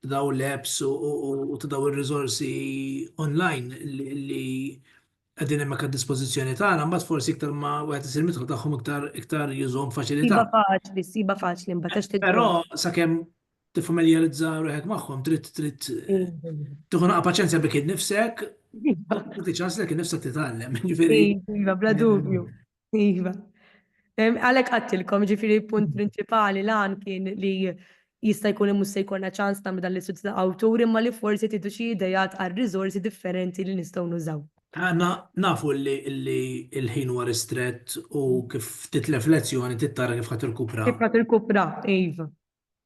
l-apps u ta' dawn ir-riżorsi online li qegħdin hemmhekk għad-dispożizzjoni tagħna, mbagħad forsi iktar ma wieħed isir midħla tagħhom iktar jużhom faċilità. Siba faċli, mbagħad Però sakemm tifamiljarizza ruħek magħhom trid tieħu naqa' paċenzja bik innifsek, tagħti ċans lek innifsek titgħallem. Iva, bla dubju. Iva. Għalhekk għattilkom, ġifieri punt prinċipali lan kien li jista' jkun hemm se jkollna ċans nagħmlu dan l-istudju ta' awtur imma li forsi tidu xi idejat għal riżorsi differenti li nistgħu nużaw. Nafu li il-ħin huwa ristret u kif titlef lezzjoni tittara kif ħadd irkupra. Kif ħadd irkupra, iva.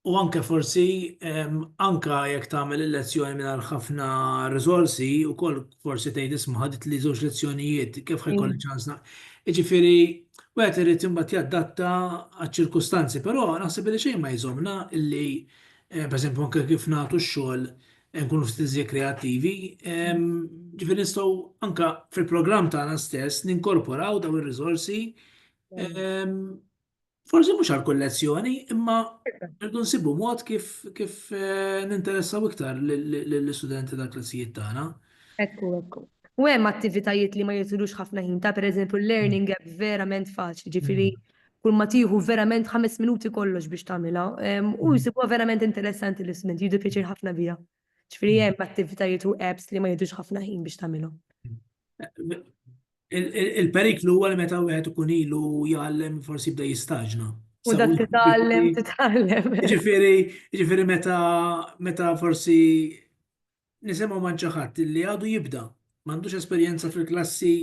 U anke forsi anke jekk tagħmel il-lezzjoni mingħajr ħafna riżorsi wkoll forsi tgħid isma' ħadet li żewġ lezzjonijiet kif ħajkolli ċans. Jiġifieri wieħed irid imbagħad jadatta għaċ-ċirkustanzi, però naħseb li xejn ma jżommna illi pereżempju anke kif nagħtu x-xogħol nkunu ftit kreattivi, ġifieri nistgħu anke fil-programm tagħna stess ninkorporaw dawn ir-riżorsi forsi mhux għal kull lezzjoni, imma rridu nsibu mod kif ninteressaw iktar lill-istudenti tal-klassijiet tagħna. Ekku. U hemm attivitajiet li ma jitilux ħafna ħin ta' pereżempju learning app verament faċli, ġifieri kull ma tieħu verament 5 minuti kollox biex tagħmilha. U jsibuha verament interessanti l-istudenti, jidu pjaċir ħafna biha. Ġifieri hemm attivitajiet u apps li ma jidux ħafna ħin biex tagħmilhom. Il-periklu huwa li meta wieħed ikun ilu jgħallem forsi jibda jistaġna. U dak titgħallem. Ġifieri meta forsi nisimgħu ma' xi ħadd li għadu jibda, m'għandux esperjenza fil-klassi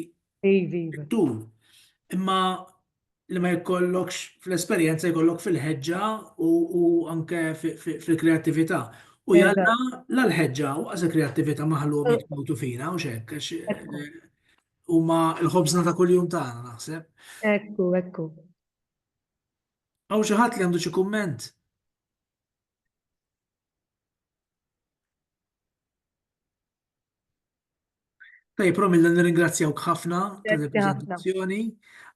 tul. Imma li ma jkollokx fl-esperjenza jkollok fil-ħeġġa u anke fil-kreattività. U jalla l-ħeġġa u għaz kreattività maħlu jitmutu fina u xekk. Huma l-ħobżna ta' kuljum tagħna naħseb. Ekku. Għaw xi ħadd li għandu xi kumment. Tajjeb, Romil, nirringrazzjawk ħafna tal-preżentazzjoni.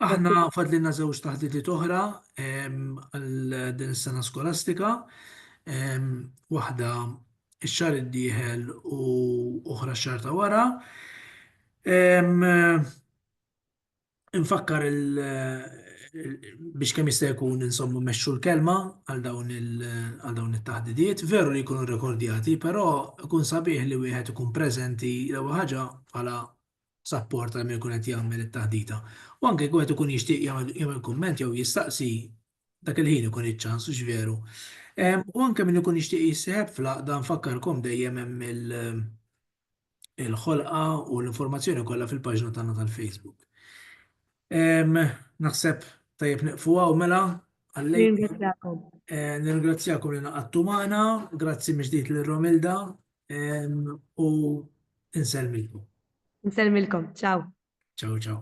Aħna fadlilna żewġ taħdiet oħra għal din is-sena skolastika. Waħda x-xahar id-dieħel u oħra x-xahar ta' wara. Infakkar biex kemm jista' jkun insomma mmexxu l-kelma għal dawn it-taħdidiet, veru li jkunu rekordjati, però ikun sabiħ li wieħed ikun preżenti l-ewwel ħaġa bħala support għal min ikun qed jagħmel it-taħdita. U anke wieħed ikun jixtieq jagħmel kumment jew jistaqsi dak il-ħin ikun iċ-ċans u veru. U anke min ikun jixtieq jissieħeb fl-għaqda nfakkarkom dejjem hemm il-ħolqa u l-informazzjoni kollha fil-paġna tagħna tal-Facebook. Naħseb tajjeb neqfu għaw mela għallejn. Nirringrazzjakom li naqattu magħna, grazzi miġdiet lil Romilda u insellmilkom. Nsellmilkom, ciao. Ciao. Ciao.